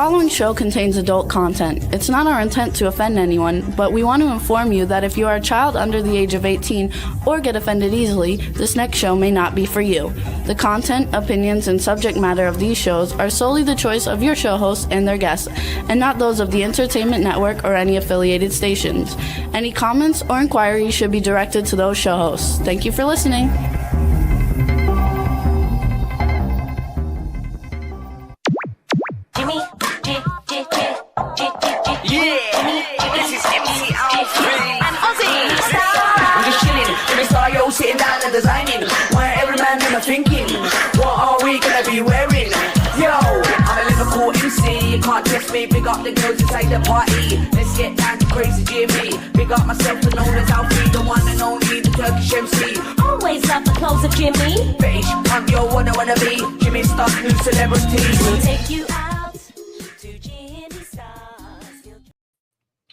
following show contains adult content. It's not our intent to offend anyone, but we want to inform you that if you are a child under the age of 18 or get offended easily, this next show may not be for you. The content, opinions, and subject matter of these shows are solely the choice of your show hosts and their guests, and not those of the Entertainment Network or any affiliated stations. Any comments or inquiries should be directed to those show hosts. Thank you for listening. Sitting down and designing, where every man in my thinking, what are we gonna be wearing? Yo, I'm a Liverpool MC, you can't test me, big up the girls inside the party. Let's get down to crazy Jimmy, big up myself and known as Alfie, the one and only, the Turkish MC. Always love the clothes of Jimmy. Bitch, I'm your wanna be, Jimmy Star's new celebrity. We'll take you out to Jimmy Star's.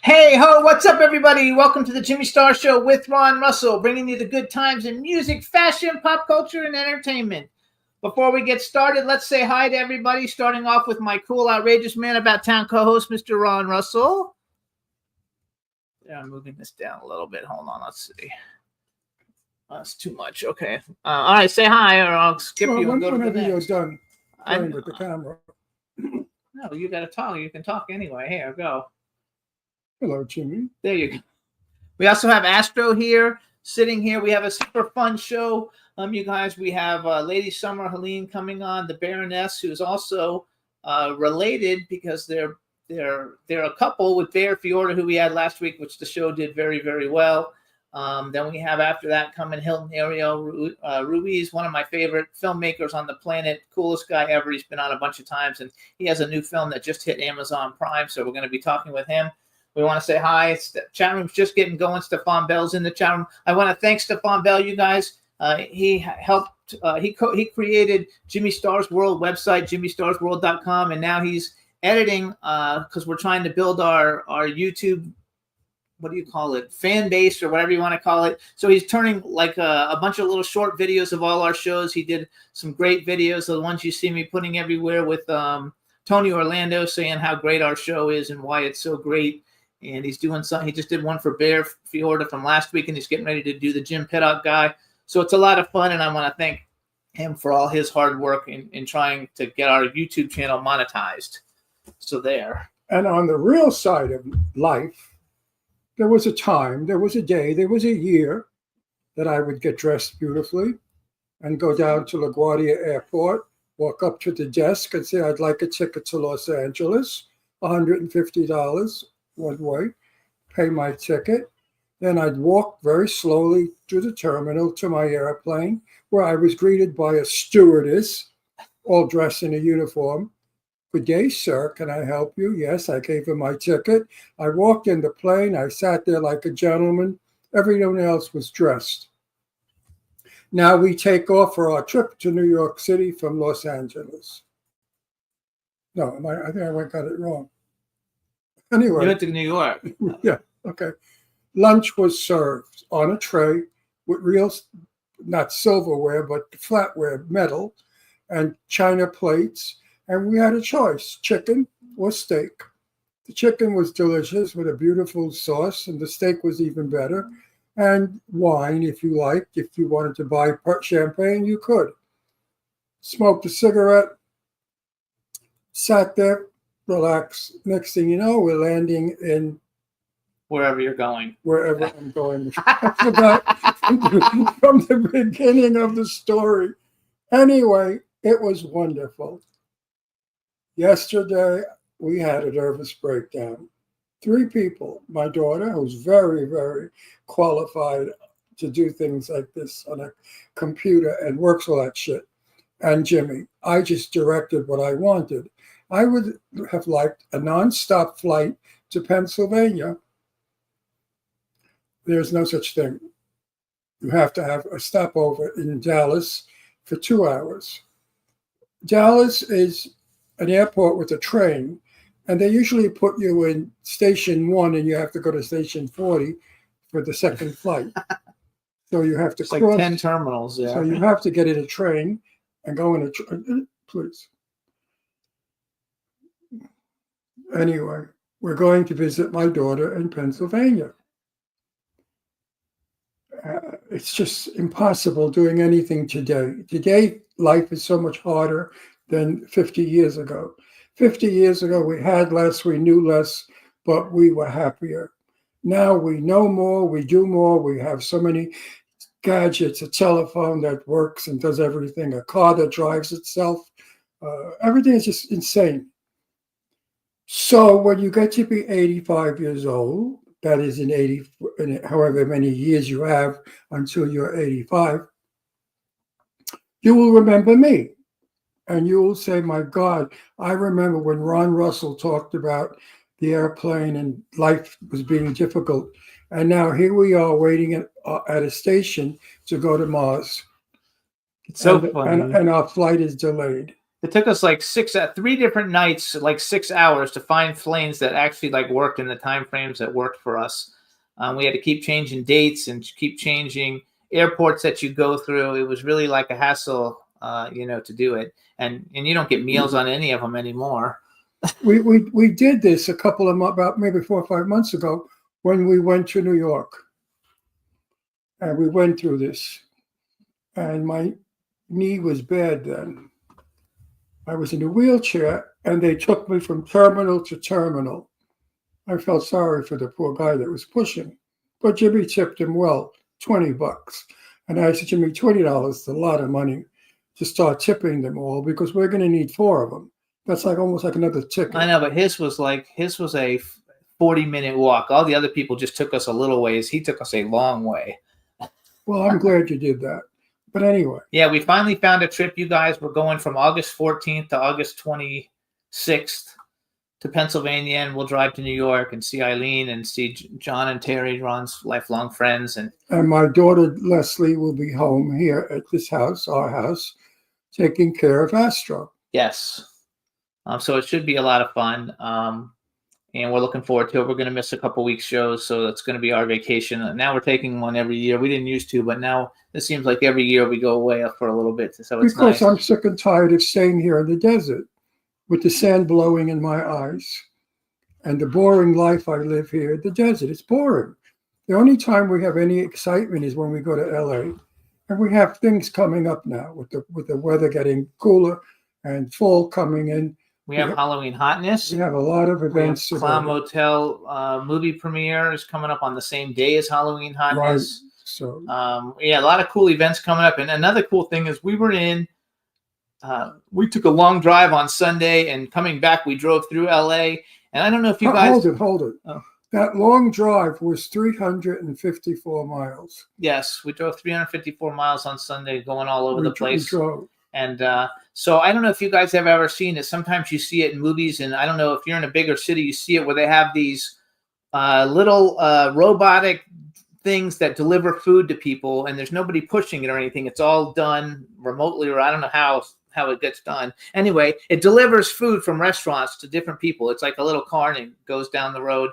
Hey ho, what's up everybody? Welcome to the Jimmy Star Show with Ron Russell, bringing you the good times in music, fashion, pop culture, and entertainment. Before we get started, let's say hi to everybody, starting off with my cool, outrageous man about town co-host, Mr. Ron Russell. Yeah, I'm moving this down a little bit. Hold on, let's see. That's too much. Okay. All right, say hi or I'll skip you and go to the Whenever you're next. done playing with the camera. No, you got to talk. You can talk anyway. Here, go. Hello, Jimmy. There you go. We also have Astro here, sitting here. We have a super fun show. You guys, we have Lady Summer Helene coming on, the Baroness, who's also related because they're a couple with Bear Fiorda, who we had last week, which the show did very, very well. Then we have after that coming Hilton Ariel Ruiz, one of my favorite filmmakers on the planet, coolest guy ever. He's been on a bunch of times, and he has a new film that just hit Amazon Prime, so we're going to be talking with him. We want to say hi. Chat room's just getting going. Stefan Bell's in the chat room. I want to thank Stefan Bell, you guys. He helped. He created Jimmy Star's World website, JimmyStarsWorld.com, and now he's editing because we're trying to build our YouTube. What do you call it? Fan base or whatever you want to call it. So he's turning like a bunch of little short videos of all our shows. He did some great videos, the ones you see me putting everywhere with Tony Orlando saying how great our show is and why it's so great. And he's doing something. He just did one for Bear Fiorda from last week, and he's getting ready to do the Jim Pittock guy. So it's a lot of fun, and I want to thank him for all his hard work in trying to get our YouTube channel monetized. So there. And on the real side of life, there was a time, there was a day, there was a year that I would get dressed beautifully and go down to LaGuardia Airport, walk up to the desk and say, I'd like a ticket to Los Angeles, $150 one way, pay my ticket. Then I'd walk very slowly to the terminal to my airplane, where I was greeted by a stewardess, all dressed in a uniform. Good day, sir. Can I help you? Yes, I gave him my ticket. I walked in the plane. I sat there like a gentleman. Everyone else was dressed. Now we take off for our trip to New York City from Los Angeles. No, I think I got it wrong. Anyway. You went to New York. Yeah, okay. Lunch was served on a tray with real, not silverware, but flatware, metal, and china plates. And we had a choice, chicken or steak. The chicken was delicious with a beautiful sauce, and the steak was even better. And wine, if you liked. If you wanted to buy champagne, you could. Smoked a cigarette, sat there, relaxed. Next thing you know, we're landing in wherever you're going. Wherever I'm going. I forgot from the beginning of the story. Anyway, it was wonderful. Yesterday, we had a nervous breakdown. 3 people. My daughter, who's very, very qualified to do things like this on a computer and works all that shit. And Jimmy. I just directed what I wanted. I would have liked a nonstop flight to Pennsylvania. There's no such thing. You have to have a stopover in Dallas for 2 hours. Dallas is an airport with a train, and they usually put you in station 1 and you have to go to station 40 for the second flight. So you have to It's cross. like 10 terminals. Yeah. So you have to get in a train and go in a please. anyway, we're going to visit my daughter in Pennsylvania. It's just impossible doing anything today. Today, life is so much harder than 50 years ago. 50 years ago, we had less, we knew less, but we were happier. Now we know more, we do more, we have so many gadgets, a telephone that works and does everything, a car that drives itself. Everything is just insane. So when you get to be 85 years old, that is in however many years you have until you're 85, you will remember me. And you will say, my God, I remember when Ron Russell talked about the airplane and life was being difficult. And now here we are waiting at a station to go to Mars. It's so and, funny. And our flight is delayed. It took us like 3 different nights, like 6 hours to find planes that actually like worked in the time frames that worked for us. We had to keep changing dates and keep changing airports that you go through. It was really like a hassle, to do it. And you don't get meals on any of them anymore. We did this a couple of about maybe 4 or 5 months ago when we went to New York. And we went through this. And my knee was bad then. I was in a wheelchair, and they took me from terminal to terminal. I felt sorry for the poor guy that was pushing, but Jimmy tipped him well, $20. And I said, Jimmy, $20 is a lot of money to start tipping them all because we're going to need 4 of them. That's like almost like another ticket. I know, but his was a 40-minute walk. All the other people just took us a little ways. He took us a long way. Well, I'm glad you did that. But anyway. Yeah, we finally found a trip, you guys. We're going from August 14th to August 26th to Pennsylvania, and we'll drive to New York and see Eileen and see John and Terry, Ron's lifelong friends. And my daughter, Leslie, will be home here at this house, our house, taking care of Astro. Yes. So it should be a lot of fun. And we're looking forward to it. We're going to miss a couple weeks shows, so that's going to be our vacation. Now we're taking one every year. We didn't used to, but now it seems like every year we go away for a little bit. So it's because nice. I'm sick and tired of staying here in the desert with the sand blowing in my eyes and the boring life I live here in the desert. It's boring. The only time we have any excitement is when we go to LA. And we have things coming up now with the weather getting cooler and fall coming in. We have Halloween Hotness. We have a lot of events. Clown Motel movie premiere is coming up on the same day as Halloween Hotness. Right. So a lot of cool events coming up. And another cool thing is we took a long drive on Sunday, and coming back we drove through LA. And I don't know if you guys hold it. Oh. That long drive was 354 miles. Yes, we drove 354 miles on Sunday, going all over the place. Drove. And so I don't know if you guys have ever seen it. Sometimes you see it in movies, and I don't know if you're in a bigger city, you see it where they have these little robotic things that deliver food to people, and there's nobody pushing it or anything. It's all done remotely, or I don't know how it gets done. Anyway, it delivers food from restaurants to different people. It's like a little car, and it goes down the road.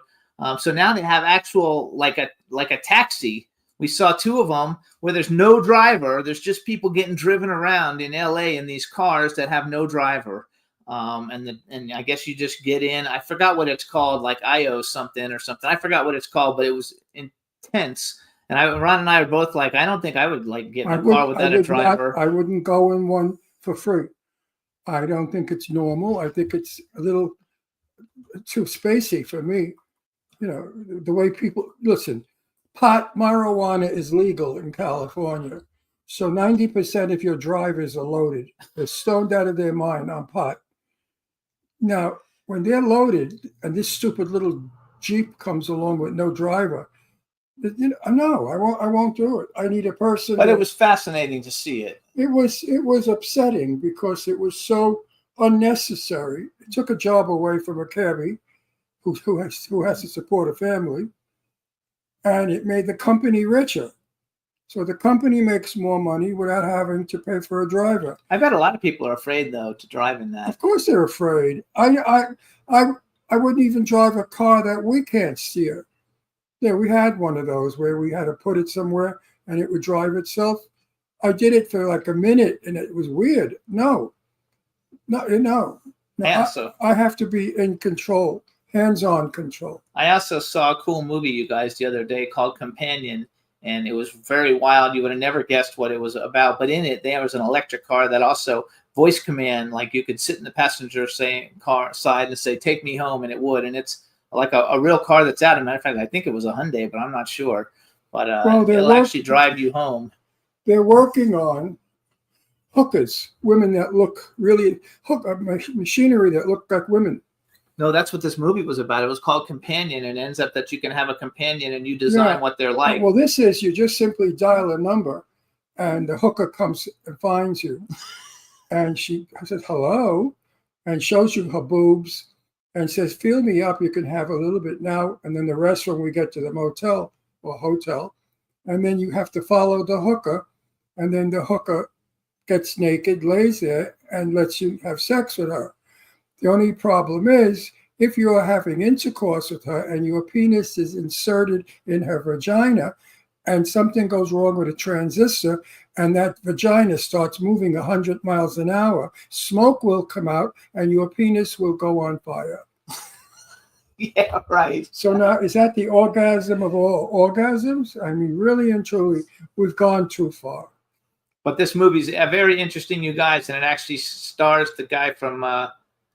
So now they have actual like a taxi. We saw 2 of them where there's no driver. There's just people getting driven around in LA in these cars that have no driver. And I guess you just get in. I forgot what it's called, like IO something or something. I forgot what it's called, but it was intense. And Ron and I were both like, I don't think I would like get in a car without a driver. I wouldn't go in one for free. I don't think it's normal. I think it's a little too spacey for me. You know, the way people listen. Marijuana is legal in California. So 90% of your drivers are loaded. They're stoned out of their mind on pot. Now, when they're loaded and this stupid little Jeep comes along with no driver, no, I won't do it. I need a person. But it was fascinating to see it. It was upsetting because it was so unnecessary. It took a job away from a cabbie who has to support a family. And it made the company richer. So the company makes more money without having to pay for a driver. I bet a lot of people are afraid, though, to drive in that. Of course they're afraid. I wouldn't even drive a car that we can't steer. Yeah, we had one of those where we had to put it somewhere and it would drive itself. I did it for like a minute and it was weird. No. Yeah, I have to be in control. hands-on control. I also saw a cool movie, you guys, the other day called Companion, and it was very wild. You would have never guessed what it was about. But in it, there was an electric car that also voice command, like you could sit in the passenger car side and say, "Take me home," and it would. And it's like a real car that's out. As a matter of fact, I think it was a Hyundai, but I'm not sure. But it'll actually drive you home. They're working on hookers, women that look really machinery that look like women. No, that's what this movie was about. It was called Companion, and it ends up that you can have a companion and you design what they're like. Well, this is you just simply dial a number, and the hooker comes and finds you, and she says hello, and shows you her boobs, and says, "Fill me up. You can have a little bit now, and then the rest when we get to the motel or hotel." And then you have to follow the hooker, and then the hooker gets naked, lays there, and lets you have sex with her. The only problem is if you are having intercourse with her and your penis is inserted in her vagina and something goes wrong with a transistor and that vagina starts moving 100 miles an hour, smoke will come out and your penis will go on fire. Yeah, right. So now, is that the orgasm of all orgasms? I mean, really and truly, we've gone too far. But this movie's very interesting, you guys, and it actually stars the guy from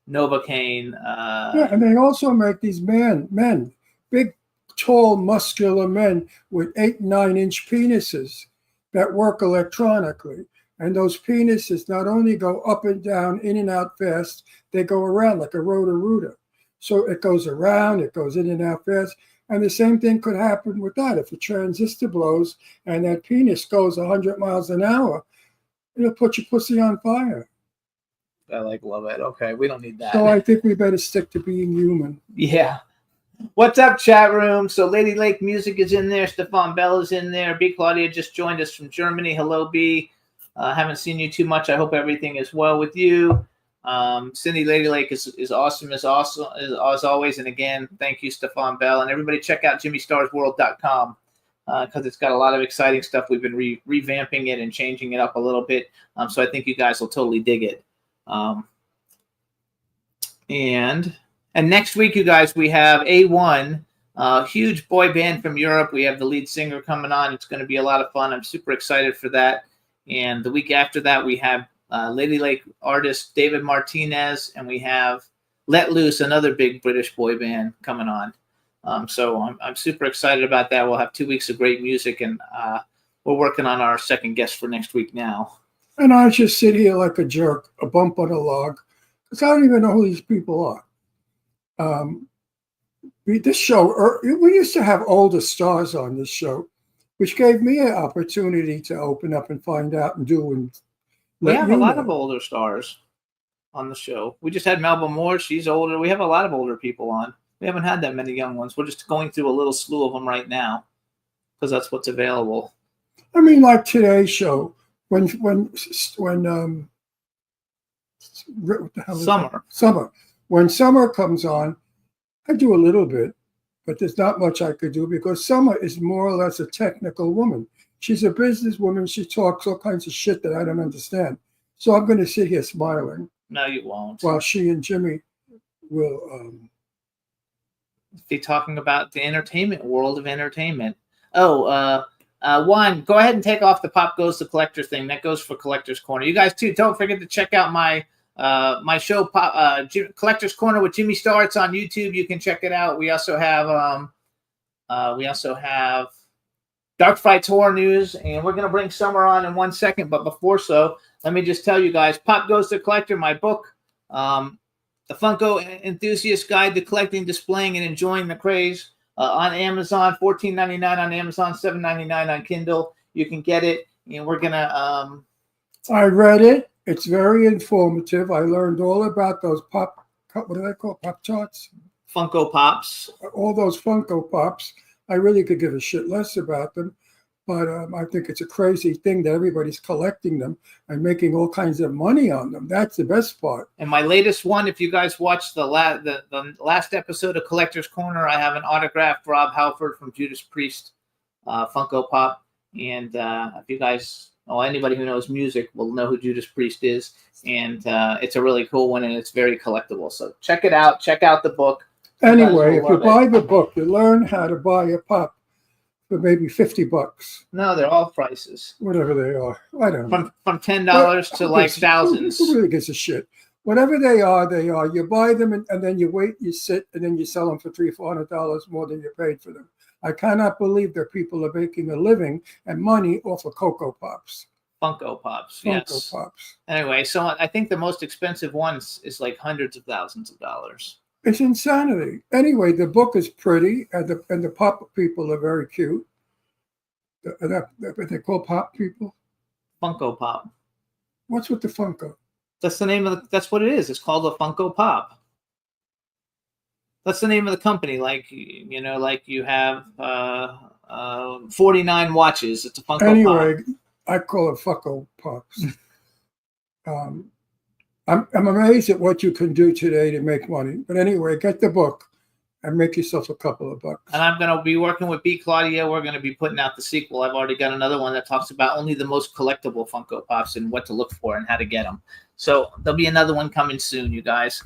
Novocaine. Yeah, and they also make these men, big, tall, muscular men with 8 and 9 inch penises that work electronically. And those penises not only go up and down, in and out fast, they go around like a rotor-rooter. So it goes around, it goes in and out fast. And the same thing could happen with that. If a transistor blows and that penis goes 100 miles an hour, it'll put your pussy on fire. I love it. Okay, we don't need that. So I think we better stick to being human. Yeah. What's up, chat room? So Lady Lake Music is in there. Stefan Bell is in there. B. Claudia just joined us from Germany. Hello, B. Haven't seen you too much. I hope everything is well with you. Cindy Lady Lake is awesome as always. And again, thank you, Stefan Bell. And everybody check out JimmyStarsWorld.com because it's got a lot of exciting stuff. We've been revamping it and changing it up a little bit. So I think you guys will totally dig it. And next week, you guys, we have A1, huge boy band from Europe. We have the lead singer coming on. It's going to be a lot of fun. I'm super excited for that. And the week after that, we have Lady Lake artist David Martinez, and we have Let Loose, another big British boy band coming on. So I'm super excited about that. We'll have 2 weeks of great music, and we're working on our second guest for next week now. And I just sit here like a jerk, a bump on a log, because I don't even know who these people are. This show, we used to have older stars on this show, which gave me an opportunity to open up and find out and do. And we have a lot of older stars on the show. We just had Melba Moore. She's older. We have a lot of older people on. We haven't had that many young ones. We're just going through a little slew of them right now because that's what's available. I mean, like today's show. When Summer. When Summer comes on, I do a little bit, but there's not much I could do because Summer is more or less a technical woman. She's a businesswoman. She talks all kinds of shit that I don't understand. So I'm going to sit here smiling. No, you won't. While she and Jimmy will be talking about the entertainment world of entertainment. Juan, go ahead and take off the Pop Goes to Collector thing. That goes for Collector's Corner. You guys, too, don't forget to check out my show, Collector's Corner with Jimmy Star. It's on YouTube. You can check it out. We also have Dark Frights Horror News, and we're going to bring Summer on in 1 second. But before so, let me just tell you guys, Pop Goes to Collector, my book, The Funko Enthusiast Guide to Collecting, Displaying, and Enjoying the Craze. On Amazon, $14.99 on Amazon, $7.99 on Kindle. You can get it, and we're gonna. I read it. It's very informative. I learned all about those what do they call Pop Charts? Funko Pops. All those Funko Pops. I really could give a shit less about them, but I think it's a crazy thing that everybody's collecting them and making all kinds of money on them. That's the best part. And my latest one, if you guys watched the last episode of Collector's Corner, I have an autographed Rob Halford from Judas Priest Funko Pop. And if you guys, anybody who knows music will know who Judas Priest is. And it's a really cool one, and it's very collectible. So check it out. Check out the book. Anyway, will if you love it. buy the book, you learn how to buy a pop for maybe $50, No, they're all prices whatever they are. I don't know. from $10 to Who like gives- thousands. Who really gives a shit? Whatever they are, they are. You buy them and then you wait, you sit, and then you sell them for $300-400 more than you paid for them. I cannot believe that people are making a living and money off of Cocoa Pops. Funko Pops. Funko Yes. Pops. Anyway, so I think the most expensive one is like hundreds of thousands of dollars. It's insanity. Anyway, the book is pretty, and the pop people are very cute. They call pop people. Funko Pop. What's with the Funko? That's the name of the, that's what it is. It's called a Funko Pop. That's the name of the company. Like, you know, like you have 49 watches. It's a Funko Pop. Anyway, I call it Funko Pops. I'm amazed at what you can do today to make money. But anyway, get the book and make yourself a couple of bucks. And I'm going to be working with B. Claudia. We're going to be putting out the sequel. I've already got another one that talks about only the most collectible Funko Pops and what to look for and how to get them. So there'll be another one coming soon, you guys.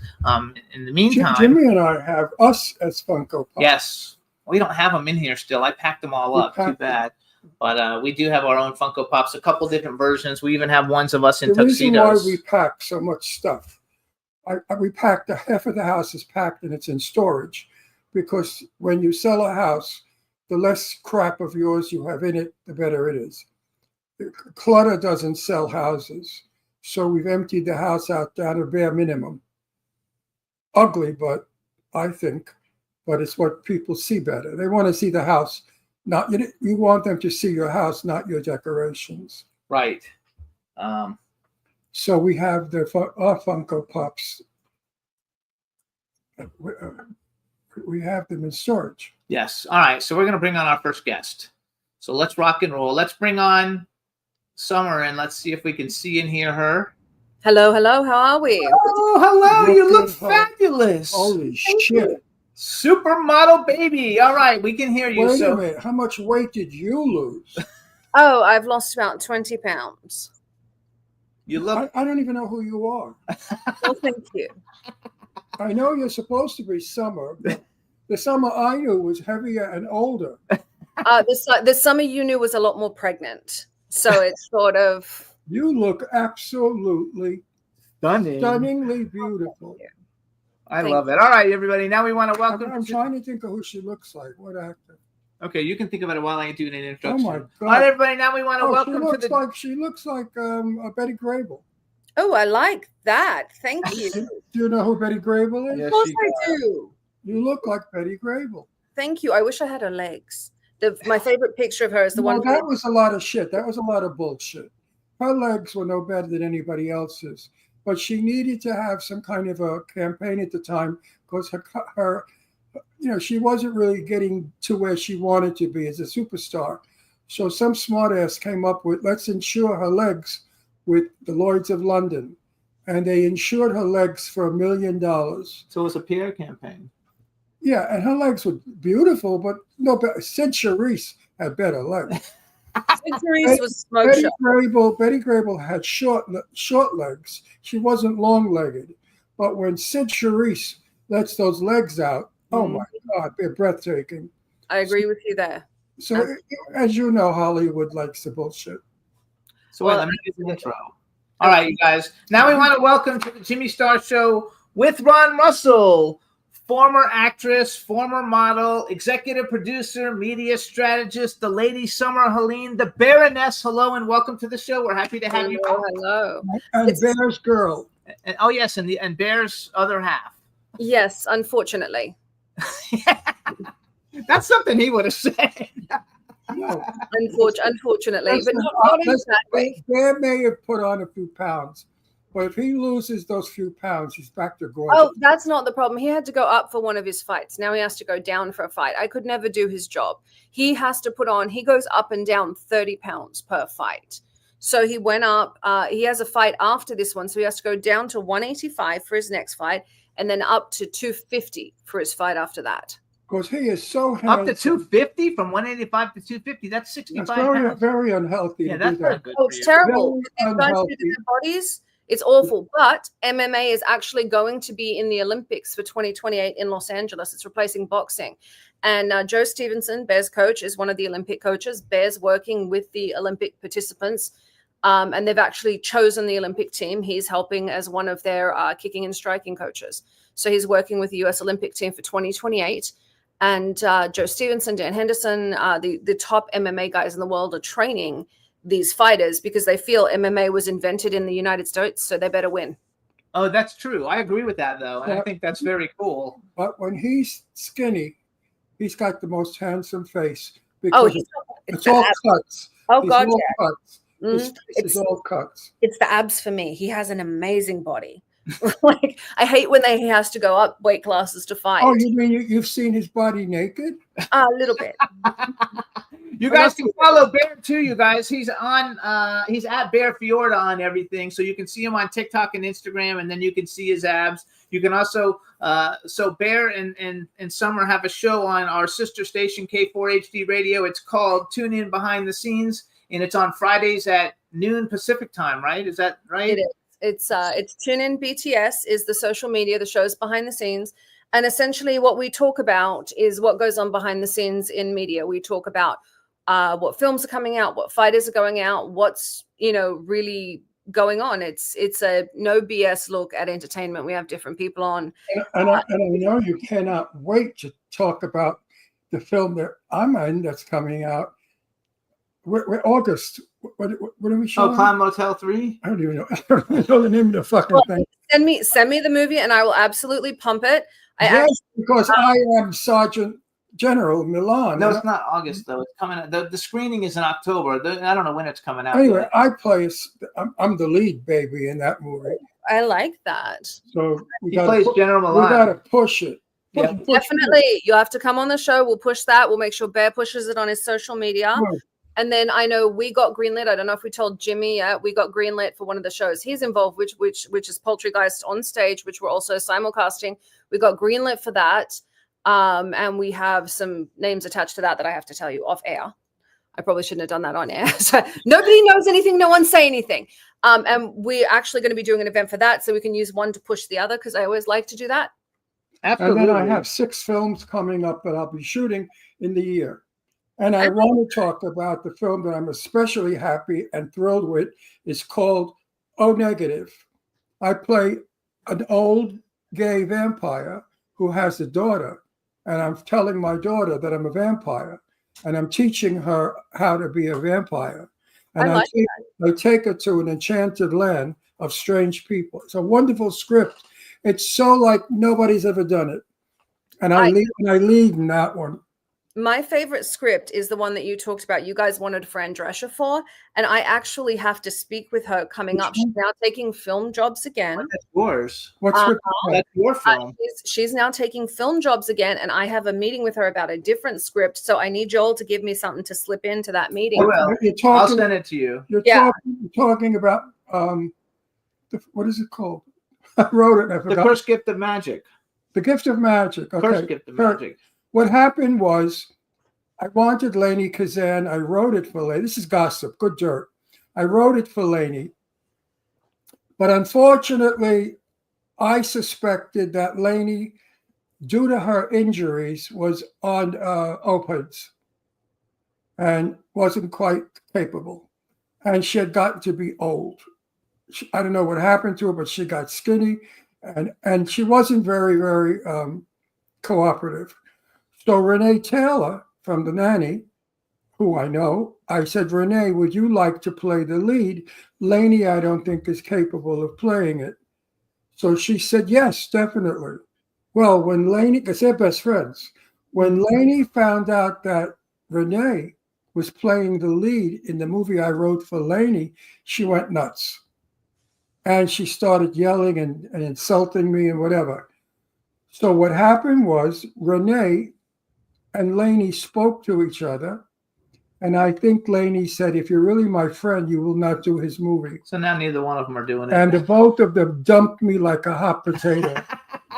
In the meantime, Jimmy and I have us as Funko Pops. yes, we don't have them in here still. I packed them all You up. Too packed bad. But we do have our own Funko Pops, a couple different versions. We even have ones of us in The reason why tuxedos. we pack so much stuff, we packed half of the house is packed and it's in storage, because when you sell a house, the less crap of yours you have in it, the better it is. Clutter doesn't sell houses, so we've emptied the house out down to bare minimum. Ugly, but I think, but it's what people see better. They want to see the house. Not you want them to see your house, not your decorations. Right. So we have our Funko Pops. We have them in storage. Yes. All right. So we're going to bring on our first guest. So let's rock and roll. Let's bring on Summer and let's see if we can see and hear her. Hello, hello. How are we? Oh, hello. You look Beautiful. fabulous. Holy shit. Supermodel baby. All right. We can hear you. Wait a So minute. How much weight did you lose? Oh, I've lost about 20 pounds. you look. I don't even know who you are. Well, thank you. I know you're supposed to be Summer, but the Summer I knew was heavier and older. The summer you knew was a lot more pregnant. So it's sort of. You look absolutely stunningly beautiful. I Thank love it. All right, everybody. Now we want to welcome. I'm trying to think of who she looks like. What actor? Okay, you can think about it while I do an Oh introduction. my All right, God. everybody. Now we want to Oh, welcome to the. she looks like Betty Grable. Oh, I like that. Thank you. Do you know who Betty Grable is? Yes, Of course she I do. You look like Betty Grable. Thank you. I wish I had her legs. My favorite picture of her is the Well, one. that was a lot of shit. That was a lot of bullshit. Her legs were no better than anybody else's, but she needed to have some kind of a campaign at the time because her she wasn't really getting to where she wanted to be as a superstar. So some smartass came up with, let's insure her legs with the Lloyds of London. And they insured her legs for $1 million. So it's a PR campaign. Yeah, and her legs were beautiful, but no better. Sid Charisse had better legs. Therese was smoke Betty shop. Grable had short legs. She wasn't long-legged. But when Sid Charisse lets those legs out, oh my God, they're breathtaking. I agree with you there. So, as you know, Hollywood likes the bullshit. So wait, let me do the intro. All right, you guys. Now we want to welcome to the Jimmy Star Show with Ron Russell, former actress, former model, executive producer, media strategist, the Lady Summer Helene, the Baroness. Hello and welcome to the show. We're happy to have you. Hello. And It's- Bear's Girl. And, oh yes, and Bear's other half. Yes, unfortunately. That's something he would have said. No, Unfortunately, but not in that way. Bear may have put on a few pounds, but if he loses those few pounds, he's back to gorgeous. Oh, that's not the problem. He had to go up for one of his fights. Now he has to go down for a fight. I could never do his job. He has to put on, he goes up and down 30 pounds per fight. So he went up, he has a fight after this one. So he has to go down to 185 for his next fight and then up to 250 for his fight after that. Because he is so handsome. Up to 250 from 185 to 250. That's 65 It's very, pounds. very unhealthy Yeah, to that's do very that. good. Oh, for it's you. terrible. Very These guys unhealthy. do their bodies. It's awful. But MMA is actually going to be in the Olympics for 2028 in Los Angeles. It's replacing boxing. And Joe Stevenson, Bear's coach, is one of the Olympic coaches. Bear's working with the Olympic participants. And they've actually chosen the Olympic team. He's helping as one of their kicking and striking coaches. So he's working with the U.S. Olympic team for 2028. And Joe Stevenson, Dan Henderson, the top MMA guys in the world are training these fighters because they feel MMA was invented in the United States, so they better win. Oh, that's true. I agree with that, though. And I Yeah. think that's very cool. But when he's skinny, he's got the most handsome face Oh, because he's it's all cuts. Oh, It's God, all yeah. cuts. His Mhm. face It's- is all cuts. It's the abs for me. He has an amazing body. Like, I hate when he has to go up weight classes to fight. Oh, you mean you've seen his body naked? A little bit. You guys can follow Bear too, you guys. He's on he's at Bear Fiorda on everything. So you can see him on TikTok and Instagram, and then you can see his abs. You can also so Bear and Summer have a show on our sister station K4HD Radio. It's called Tune In Behind the Scenes, and it's on Fridays at noon Pacific time, right? Is that right? It is. It's TuneIn BTS is the social media, the shows behind the scenes. And essentially what we talk about is what goes on behind the scenes in media. We talk about what films are coming out, what fighters are going out, what's, really going on. It's a no BS look at entertainment. We have different people on. And I know you cannot wait to talk about the film that I'm in that's coming out. We're August. What are we showing? Oh, Clown Motel 3? I don't even know. I don't even know the name of the fucking thing. Send me the movie and I will absolutely pump it. Yes, because I am Sergeant General Milan. No, it's not August though. It's coming out. The screening is in October. I don't know when it's coming out. Anyway, yet. I play. I'm the lead baby in that movie. I like that. So we He got plays General we got Milan. to push it. Yeah. Push it. Definitely. You'll have to come on the show. We'll push that. We'll make sure Bear pushes it on his social media. Right. And then I know we got greenlit. I don't know if we told Jimmy yet. We got greenlit for one of the shows he's involved, which is Poultrygeist on Stage, which we're also simulcasting. We got greenlit for that. And we have some names attached to that I have to tell you off air. I probably shouldn't have done that on air. So nobody knows anything. No one say anything. And we're actually going to be doing an event for that. So we can use one to push the other because I always like to do that. Absolutely. And then I have 6 films coming up that I'll be shooting in the year. And I want to talk about the film that I'm especially happy and thrilled with. It's called O Negative. I play an old gay vampire who has a daughter. And I'm telling my daughter that I'm a vampire. And I'm teaching her how to be a vampire. And I take her to an enchanted land of strange people. It's a wonderful script. It's so like nobody's ever done it. And I lead in that one. My favorite script is the one that you talked about. You guys wanted Fran Drescher for, and I actually have to speak with her coming up. She's now taking film jobs again. That's yours. What script? That's your film. She's now taking film jobs again, and I have a meeting with her about a different script. So I need Joel to give me something to slip into that meeting. I will. You're I'll talking, send it to you. you're Yeah. talking about what is it called? I wrote it and I The forgot. First Gift of Magic. The Gift of Magic. Okay. First Gift of Magic. What happened was I wanted Lainey Kazan. I wrote it for Lainey. This is gossip, good dirt. I wrote it for Lainey. But unfortunately, I suspected that Lainey, due to her injuries, was on opiates and wasn't quite capable. And she had gotten to be old. I don't know what happened to her, but she got skinny and she wasn't very, very cooperative. So Renee Taylor from The Nanny, who I know, I said, Renee, would you like to play the lead? Lainey, I don't think is capable of playing it. So she said, yes, definitely. Well, when Lainey, because they're best friends, when Lainey found out that Renee was playing the lead in the movie I wrote for Lainey, she went nuts. And she started yelling and insulting me and whatever. So what happened was Renee and Lainey spoke to each other. And I think Lainey said, if you're really my friend, you will not do his movie. So now neither one of them are doing it. And the both of them dumped me like a hot potato.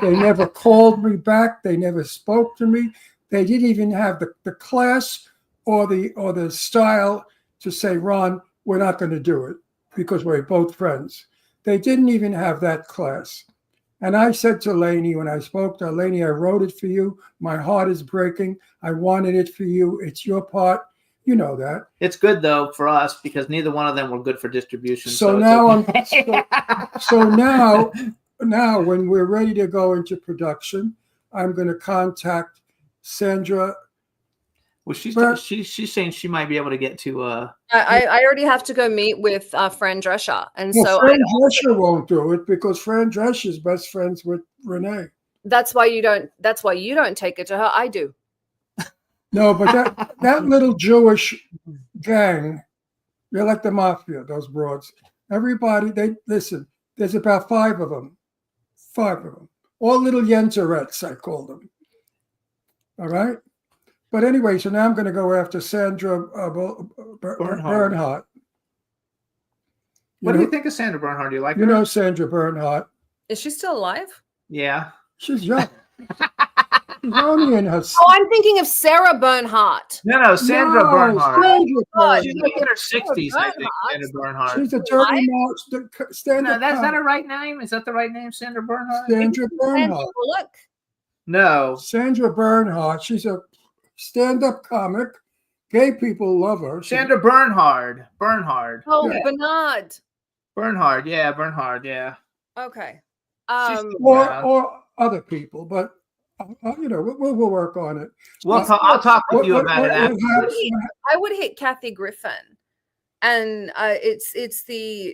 They never called me back. They never spoke to me. They didn't even have the class or the style to say, Ron, we're not going to do it because we're both friends. They didn't even have that class. And I said to Lainey when I spoke to her, Lainey, I wrote it for you. My heart is breaking. I wanted it for you. It's your part. You know that. It's good though for us because neither one of them were good for distribution. So it's now okay. So now when we're ready to go into production, I'm going to contact Sandra. Well, she's But- she's saying she might be able to get to. I already have to go meet with Fran Drescher, and Well, so Fran Drescher won't do it because Fran Drescher's best friends with Renee. that's why you don't. That's why you don't take it to her. I do. No, but that little Jewish gang, they're like the mafia, those broads. Everybody, they listen, there's about 5 of them. 5 of them. All little Yenzerettes, I call them. All right? But anyway, so now I'm going to go after Sandra Bernhardt. What do you think of Sandra Bernhardt? Do you like You her? know Sandra Bernhardt. Is she still alive? Yeah. She's young. She's only in her... Oh, I'm thinking of Sarah Bernhardt. No, Sandra No, Bernhardt. Sandra God. She's Bernhardt. like in her 60s, I think. Bernhardt. Sandra Bernhardt. She's a dirty mouth. No, Stand-up that's not comic. her right name. Is that the right name, Sandra Bernhardt? Sandra Bernhardt. Look, No. Sandra Bernhardt. She's a stand-up comic. Gay people love her. Sandra Bernhard. Bernhard. oh Yeah. Bernard. Bernhard. Yeah, Bernhard. Yeah. Okay. She's- or other people, but you know, we'll work on it. I'll talk with you What- about it what- after. what- I would hit Kathy Griffin, and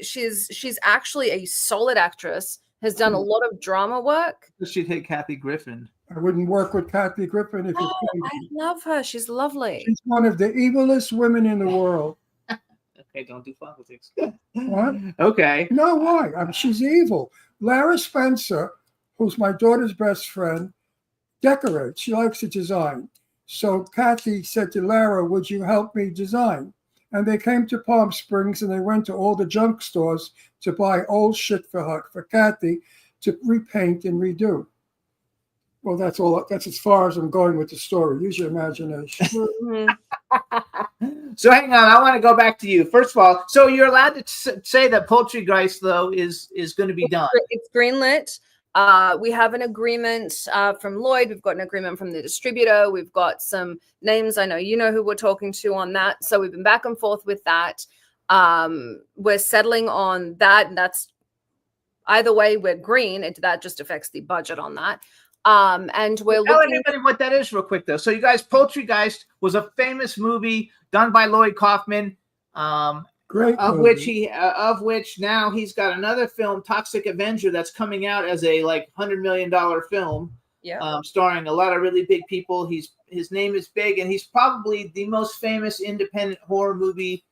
she's actually a solid actress. Has done a lot of drama work. She'd hit Kathy Griffin. I wouldn't work with Kathy Griffin if it's Oh, I crazy. love her. She's lovely. She's one of the evilest women in the world. Okay, don't do politics. What? Okay. No, why? She's evil. Lara Spencer, who's my daughter's best friend, decorates. She likes to design. So Kathy said to Lara, would you help me design? And they came to Palm Springs and they went to all the junk stores to buy old shit for Kathy to repaint and redo. Well, that's all. That's as far as I'm going with the story. Use your imagination. Mhm. So hang on, I want to go back to you. First of all, so you're allowed to say that Poultrygeist though is going to be done. It's greenlit. We have an agreement from Lloyd. We've got an agreement from the distributor. We've got some names. I know you know who we're talking to on that. So we've been back and forth with that. We're settling on that, and that's either way. We're green. That just affects the budget on that. And we're Tell looking. everybody what that is real quick though. So you guys, Poultrygeist was a famous movie done by Lloyd Kaufman. Great. Of movie. which now he's got another film, Toxic Avenger, that's coming out as a like $100 million film, Yeah. starring a lot of really big people. His name is big, and he's probably the most famous independent horror movie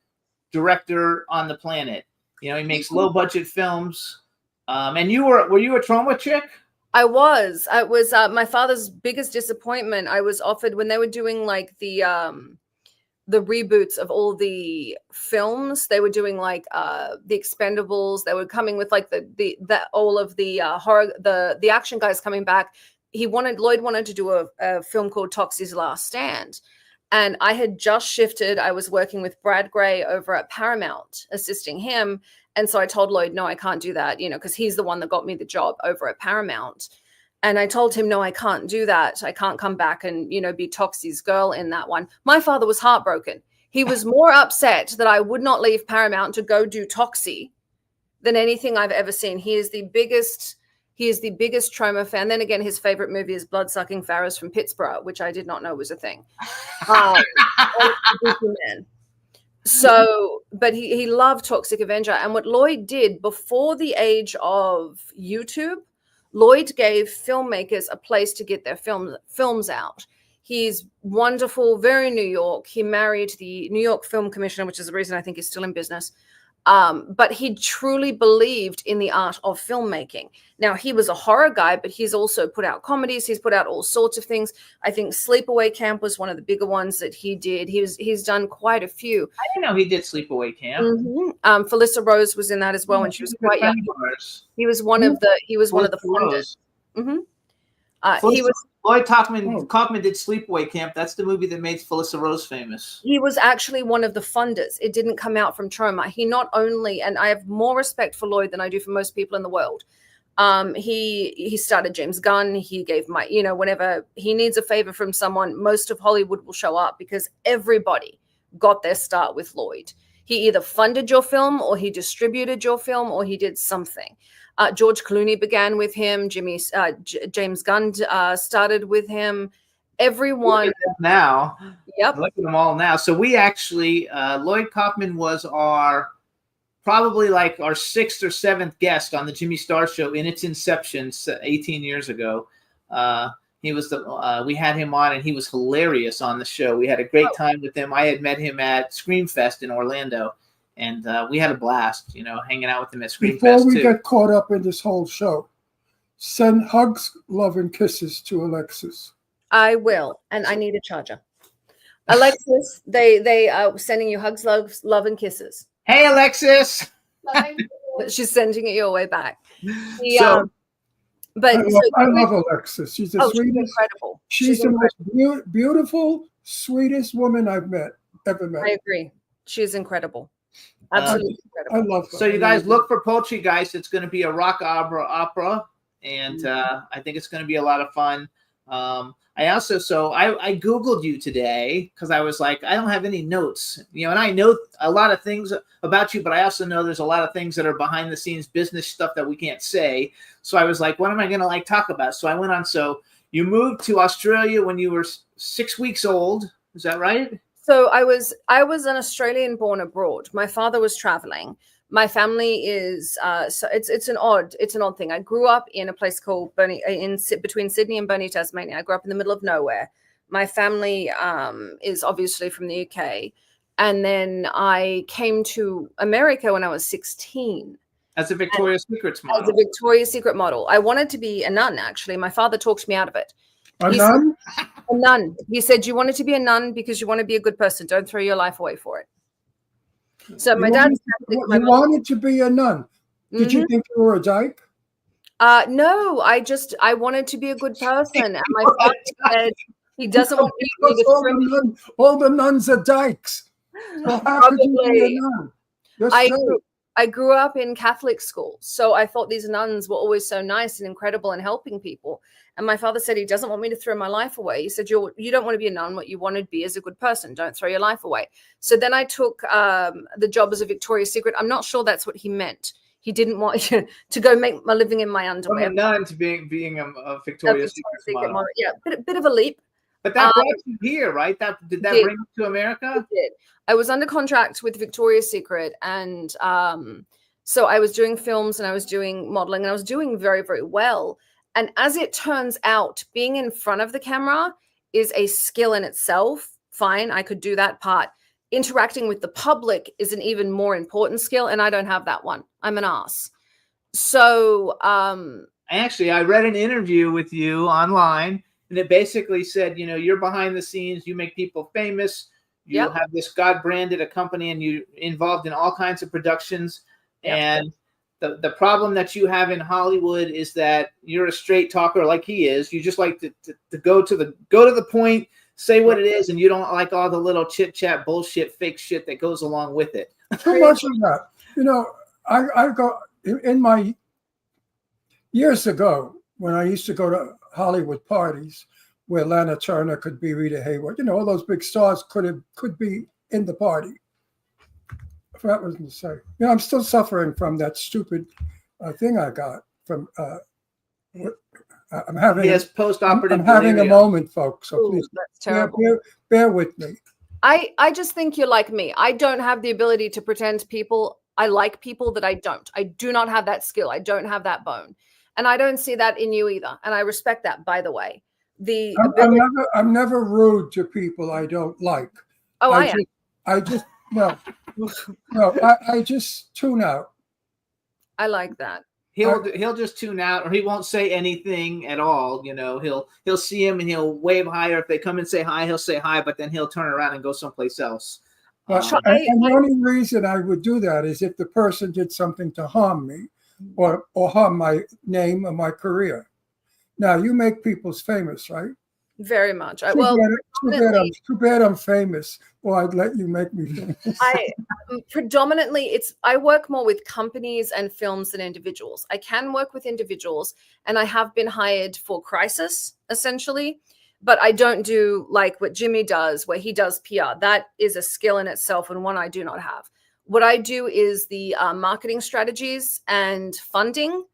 director on the planet. You know, he makes low budget films. And were you a Trauma chick? I was. It was my father's biggest disappointment. I was offered when they were doing like the reboots of all the films. They were doing like the Expendables. They were coming with like the all of the horror, the action guys coming back. Lloyd wanted to do a film called Toxie's Last Stand. And I had just shifted. I was working with Brad Gray over at Paramount, assisting him. And so I told Lloyd, no, I can't do that, you know, because he's the one that got me the job over at Paramount. And I told him, no, I can't do that. I can't come back and, you know, be Toxie's girl in that one. My father was heartbroken. He was more upset that I would not leave Paramount to go do Toxie than anything I've ever seen. He is the biggest Troma fan. Then again, his favorite movie is Bloodsucking Pharaohs from Pittsburgh, which I did not know was a thing. So, but he loved Toxic Avenger. And what Lloyd did before the age of YouTube, Lloyd gave filmmakers a place to get their films out. He's wonderful, very New York. He married the New York Film Commissioner, which is the reason I think he's still in business. But he truly believed in the art of filmmaking. Now, he was a horror guy, but he's also put out comedies. He's put out all sorts of things. I think Sleepaway Camp was one of the bigger ones that he did. He's done quite a few. I didn't know he did Sleepaway Camp. Mm-hmm. Felissa Rose was in that as well when she was quite young. He was one of the funders. Mm-hmm. He was Lloyd Kaufman, Oh. Kaufman did Sleepaway Camp. That's the movie that made Felissa Rose famous. He was actually one of the funders. It didn't come out from Troma. He not only, and I have more respect for Lloyd than I do for most people in the world. He started James Gunn. He gave whenever he needs a favor from someone, most of Hollywood will show up because everybody got their start with Lloyd. He either funded your film or he distributed your film or he did something. George Clooney began with him. James Gunn started with him. Everyone Now, Yep. look at them all now. So we actually, Lloyd Kaufman was probably like our 6th or 7th guest on the Jimmy Star Show in its inception 18 years ago. He was we had him on and he was hilarious on the show. We had a great time with him. I had met him at Screamfest in Orlando and we had a blast, hanging out with him at Screamfest Before we too. get caught up in this whole show, send hugs, love, and kisses to Alexis. I will, and I need a charger. Alexis, they are sending you hugs, love, and kisses. Hey, Alexis. She's sending it your way back. So- I love Alexis. She's the she's sweetest. incredible. She's the most beautiful, sweetest woman I've ever met. I agree. She's incredible. Absolutely I incredible. love her. So you guys look for Poultry Guys. It's going to be a rock opera, and I think it's going to be a lot of fun. I Googled you today because I was like, I don't have any notes, and I know a lot of things about you, but I also know there's a lot of things that are behind the scenes business stuff that we can't say. So I was like, what am I going to talk about? So I went on. So you moved to Australia when you were 6 weeks old. Is that right? So I was an Australian born abroad. My father was traveling. My family is so it's an odd thing. I grew up in a place called between Sydney and Burnie, Tasmania. I grew up in the middle of nowhere. My family is obviously from the UK, and then I came to America when I was 16 As a Victoria's Secret as model. a Victoria's Secret model. I wanted to be a nun. Actually, my father talked me out of it. A He's- nun? A nun. He said, "You wanted to be a nun because you want to be a good person. Don't throw your life away for it." So my dad's Catholic. You My mom- wanted to be a nun. Did you think you were a dyke? No, I wanted to be a good person. And my father said he doesn't want me Because to discriminate. all the nuns are dykes. So how could you be Probably. a nun? You're I straight. grew up in Catholic school, so I thought these nuns were always so nice and incredible and helping people. And my father said he doesn't want me to throw my life away. He said, you don't want to be a nun. What you want to be is a good person. Don't throw your life away. So then I took the job as a Victoria's Secret. I'm not sure that's what he meant. He didn't want to go make my living in my From underwear. a nun to being a A Victoria's Victoria's Secret model. model. Yeah, bit of a leap. But that brought you here, right? Did that did. bring you to America? Did. I was under contract with Victoria's Secret, and so I was doing films and I was doing modeling and I was doing very, very well. And as it turns out, being in front of the camera is a skill in itself. Fine, I could do that part. Interacting with the public is an even more important skill, and I don't have that one. I'm an ass. So Actually, I read an interview with you online, and it basically said, you're behind the scenes, you make people famous, you Yep. have this God branded a company, and you involved in all kinds of productions. Yep. And the problem that you have in Hollywood is that you're a straight talker like he is. You just like to go to the point, say what it is, and you don't like all the little chit chat bullshit, fake shit that goes along with it. Too much of that. I go in my years ago when I used to go to Hollywood parties where Lana Turner could be Rita Hayworth. All those big stars could be in the party. That was to say. I'm still suffering from that stupid thing I got from. I'm having. He has post-operative I'm having a delirium. moment, folks. So ooh, please that's terrible. bear with me. I just think you're like me. I don't have the ability to pretend I like people that I don't. I do not have that skill. I don't have that bone. And I don't see that in you either. And I respect that, by the way. I'm never rude to people I don't like. Oh, I am. I just no. I just tune out. I like that. He'll just tune out, or he won't say anything at all. He'll see him and he'll wave hi, or if they come and say hi, he'll say hi, but then he'll turn around and go someplace else. And the only reason I would do that is if the person did something to harm me or harm my name or my career. Now you make people famous, right? Very much. Too bad I'm famous, or I'd let you make me famous. Predominantly I work more with companies and films than individuals. I can work with individuals, and I have been hired for crisis essentially, but I don't do like what Jimmy does, where he does PR. That is a skill in itself and one I do not have. What I do is the marketing strategies and funding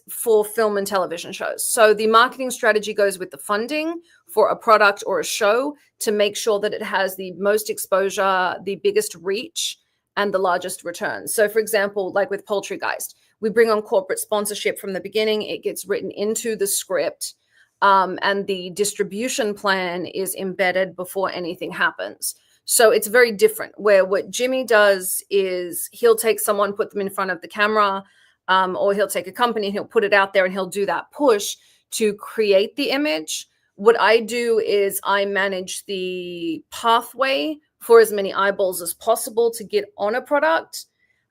for film and television shows. So the marketing strategy goes with the funding for a product or a show to make sure that it has the most exposure, the biggest reach, and the largest return. So for example, like with Poultrygeist, we bring on corporate sponsorship from the beginning. It gets written into the script, and the distribution plan is embedded before anything happens. So it's very different, where what Jimmy does is he'll take someone, put them in front of the camera, or he'll take a company and he'll put it out there and he'll do that push to create the image. What I do is I manage the pathway for as many eyeballs as possible to get on a product.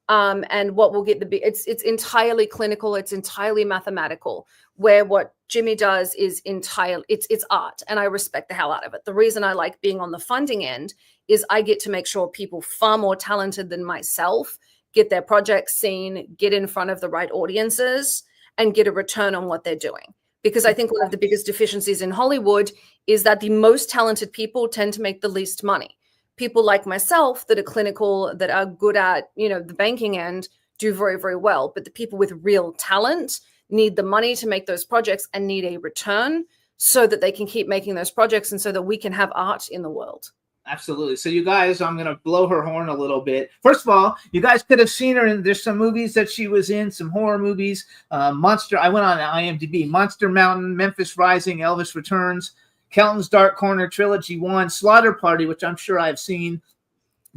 And what will get it's entirely clinical. It's entirely mathematical, where what Jimmy does is entirely, it's art, and I respect the hell out of it. The reason I like being on the funding end is I get to make sure people far more talented than myself get their projects seen, get in front of the right audiences, and get a return on what they're doing. Because I think one of the biggest deficiencies in Hollywood is that the most talented people tend to make the least money. People like myself that are clinical, that are good at, the banking end, do very, very well. But the people with real talent need the money to make those projects and need a return so that they can keep making those projects and so that we can have art in the world. Absolutely. So you guys, I'm going to blow her horn a little bit. First of all, you guys could have seen her there's some movies that she was in, some horror movies. Monster, I went on IMDb, Monster Mountain, Memphis Rising, Elvis Returns, Kelton's Dark Corner, Trilogy 1, Slaughter Party, which I'm sure I've seen,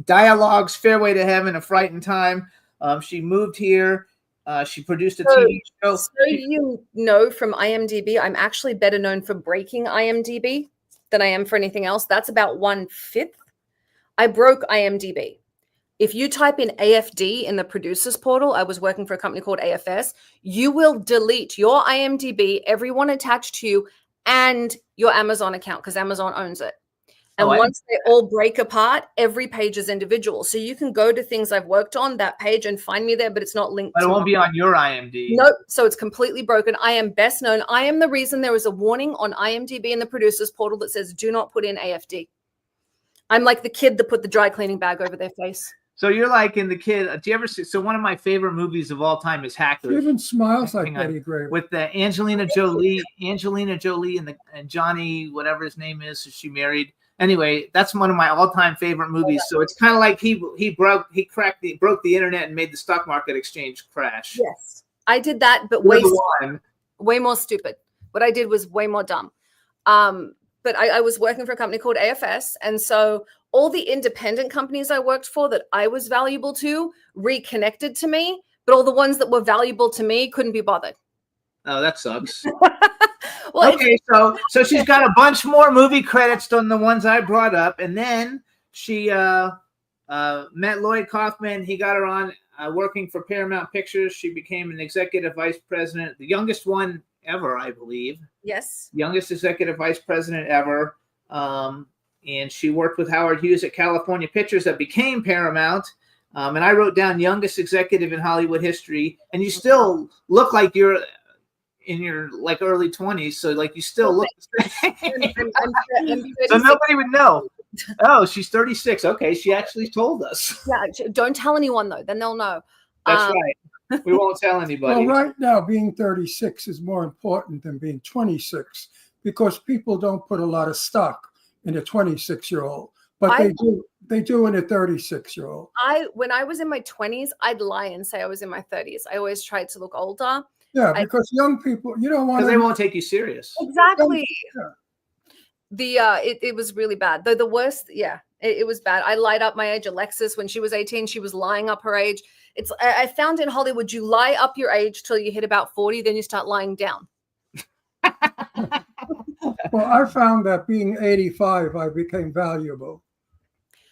Dialogues, Fairway to Heaven, A Frightened Time. She moved here. She produced a TV show. So you know from IMDb, I'm actually better known for breaking IMDb than I am for anything else. That's about 1/5. I broke IMDb. If you type in AFD in the producers portal, I was working for a company called AFS, you will delete your IMDb, everyone attached to you, and your Amazon account, because Amazon owns it. And once they all break apart, every page is individual. So you can go to things I've worked on, that page, and find me there, but it's not linked. But it won't be on your IMDb. Nope. So it's completely broken. I am best known. I am the reason there is a warning on IMDb in the producers portal that says, do not put in AFD. I'm like the kid that put the dry cleaning bag over their face. So you're like in the kid. Do you ever see? So one of my favorite movies of all time is Hackers. She even smiles like Betty Graves. With the Angelina Jolie and Johnny, whatever his name is, who she married. Anyway, that's one of my all-time favorite movies. So it's kind of like he broke the internet and made the stock market exchange crash. Yes, I did that, but way more stupid. What I did was way more dumb. But I was working for a company called AFS, and so all the independent companies I worked for that I was valuable to reconnected to me, but all the ones that were valuable to me couldn't be bothered. Oh, that sucks. Well, okay, so she's got a bunch more movie credits than the ones I brought up, and then she met Lloyd Kaufman. He got her on working for Paramount Pictures. She became an executive vice president, the youngest one ever, I believe. Yes. Youngest executive vice president ever. And she worked with Howard Hughes at California Pictures that became Paramount. And I wrote down youngest executive in Hollywood history. And you still look like you're in your like early 20s, so like you still look the same. So nobody would know. Oh, she's 36. Okay, she actually told us. Yeah, don't tell anyone though, then they'll know. That's right. We won't tell anybody. Well, right now, being 36 is more important than being 26 because people don't put a lot of stock in a 26-year-old, but they do in a 36-year-old. When I was in my 20s, I'd lie and say I was in my 30s. I always tried to look older. Yeah, because young people, you don't want to. Because they won't take you serious. Exactly. Yeah. It was really bad. Though the worst, it was bad. I lied up my age. Alexis, when she was 18, she was lying up her age. I found in Hollywood, you lie up your age till you hit about 40, then you start lying down. Well, I found that being 85, I became valuable.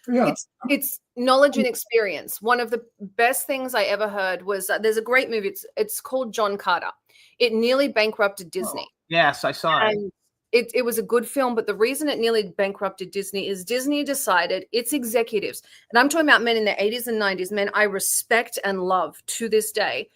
Yeah. It's knowledge and experience. One of the best things I ever heard was there's a great movie. It's called John Carter. It nearly bankrupted Disney. Yes, I saw it. And it was a good film, but the reason it nearly bankrupted Disney is Disney decided, its executives, and I'm talking about men in their 80s and 90s, men I respect and love to this day.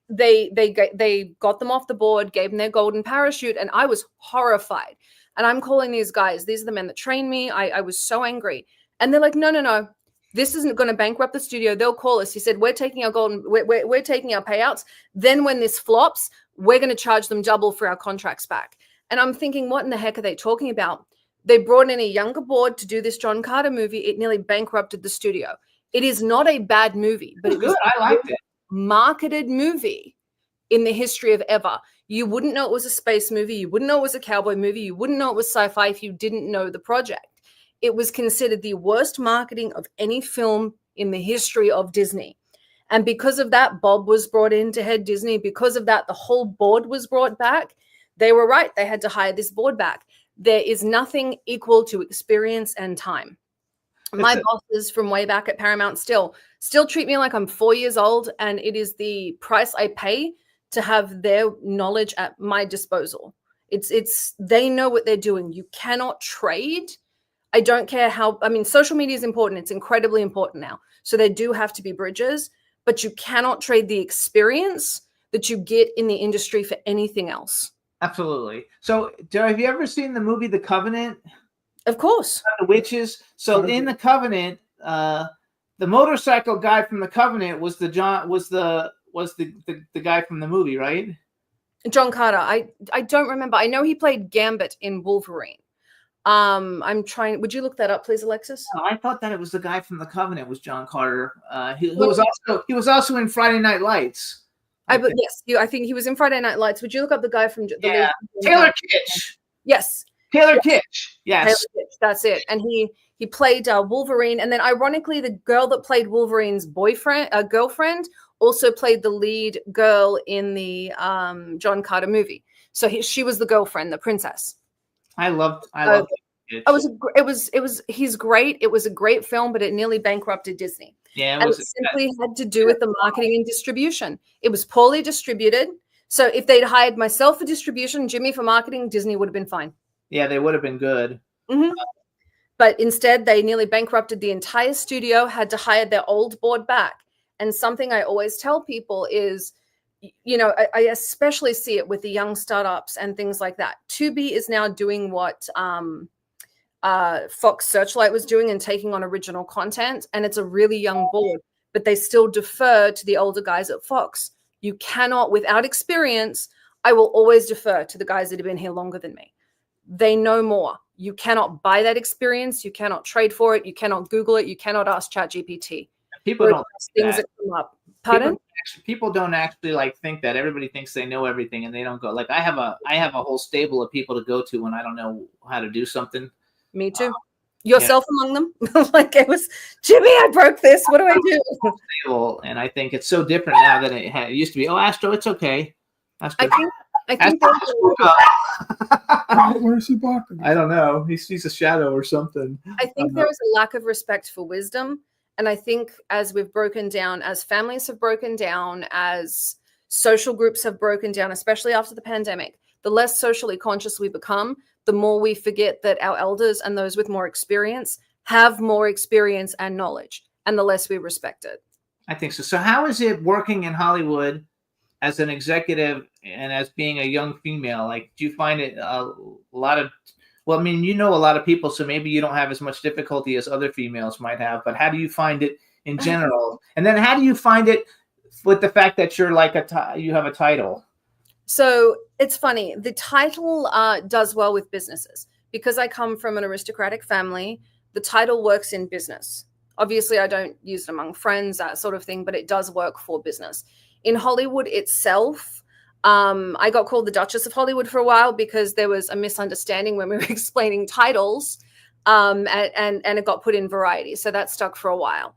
They got them off the board, gave them their golden parachute, and I was horrified. And I'm calling these guys, these are the men that trained me. I was so angry. And they're like, no. This isn't going to bankrupt the studio. They'll call us. He said, we're taking our we're taking our payouts. Then when this flops, we're going to charge them double for our contracts back. And I'm thinking, what in the heck are they talking about? They brought in a younger board to do this John Carter movie. It nearly bankrupted the studio. It is not a bad movie, but it was Good. I liked it. marketed movie in the history of ever. You wouldn't know it was a space movie. You wouldn't know it was a cowboy movie. You wouldn't know it was sci-fi if you didn't know the project. It was considered the worst marketing of any film in the history of Disney. And because of that, Bob was brought in to head Disney. Because of that, the whole board was brought back. They were right. They had to hire this board back. There is nothing equal to experience and time. My bosses from way back at Paramount still treat me like I'm 4 years old, and it is the price I pay to have their knowledge at my disposal. It's they know what they're doing. You cannot trade. I don't care how, I mean, social media is important. It's incredibly important now. So there do have to be bridges, but you cannot trade the experience that you get in the industry for anything else. Absolutely. So, have you ever seen the movie The Covenant? Of course. The witches. So in The Covenant, the motorcycle guy from The Covenant was the guy from the movie, right? John Carter. I don't remember. I know he played Gambit in Wolverine. I'm trying. Would you look that up, please, Alexis? Oh, I thought that it was the guy from The Covenant was John Carter. He was also in Friday Night Lights. Yes, I think he was in Friday Night Lights. Would you look up the guy from Taylor Kitsch? Yes. Taylor Kitsch. Yes. Taylor Kitsch, that's it. And he played Wolverine. And then ironically, the girl that played Wolverine's girlfriend also played the lead girl in the John Carter movie. So she was the girlfriend, the princess. I loved he's great. It was a great film, but it nearly bankrupted Disney. Yeah, it simply had to do with the marketing and distribution. It was poorly distributed. So if they'd hired myself for distribution, Jimmy for marketing, Disney would have been fine. Yeah, they would have been good. Mm-hmm. But instead, they nearly bankrupted the entire studio, had to hire their old board back. And something I always tell people is, you know, I especially see it with the young startups and things like that. Tubi is now doing what Fox Searchlight was doing and taking on original content. And it's a really young board, but they still defer to the older guys at Fox. You cannot, without experience, I will always defer to the guys that have been here longer than me. They know more. You cannot buy that experience. You cannot trade for it. You cannot Google it. You cannot ask ChatGPT. People don't things that come up. Pardon? People don't actually like think that. Everybody thinks they know everything, and they don't go. Like I have a whole stable of people to go to when I don't know how to do something. Me too. Yourself among them. Like it was, Jimmy, I broke this. What do I do? And I think it's so different now than it used to be. Oh, Astro, it's okay. Astro, I think Where is he barking? I don't know. He sees a shadow or something. I think there is a lack of respect for wisdom. And I think as we've broken down, as families have broken down, as social groups have broken down, especially after the pandemic, the less socially conscious we become, the more we forget that our elders and those with more experience have more experience and knowledge, and the less we respect it. I think so. So how is it working in Hollywood as an executive and as being a young female? Like, do you find it a lot of, well, I mean, you know a lot of people, so maybe you don't have as much difficulty as other females might have, but how do you find it in general? And then how do you find it with the fact that you're like you have a title? So it's funny. The title does well with businesses. Because I come from an aristocratic family, the title works in business. Obviously, I don't use it among friends, that sort of thing, but it does work for business. In Hollywood itself, I got called the Duchess of Hollywood for a while because there was a misunderstanding when we were explaining titles, and it got put in Variety. So that stuck for a while.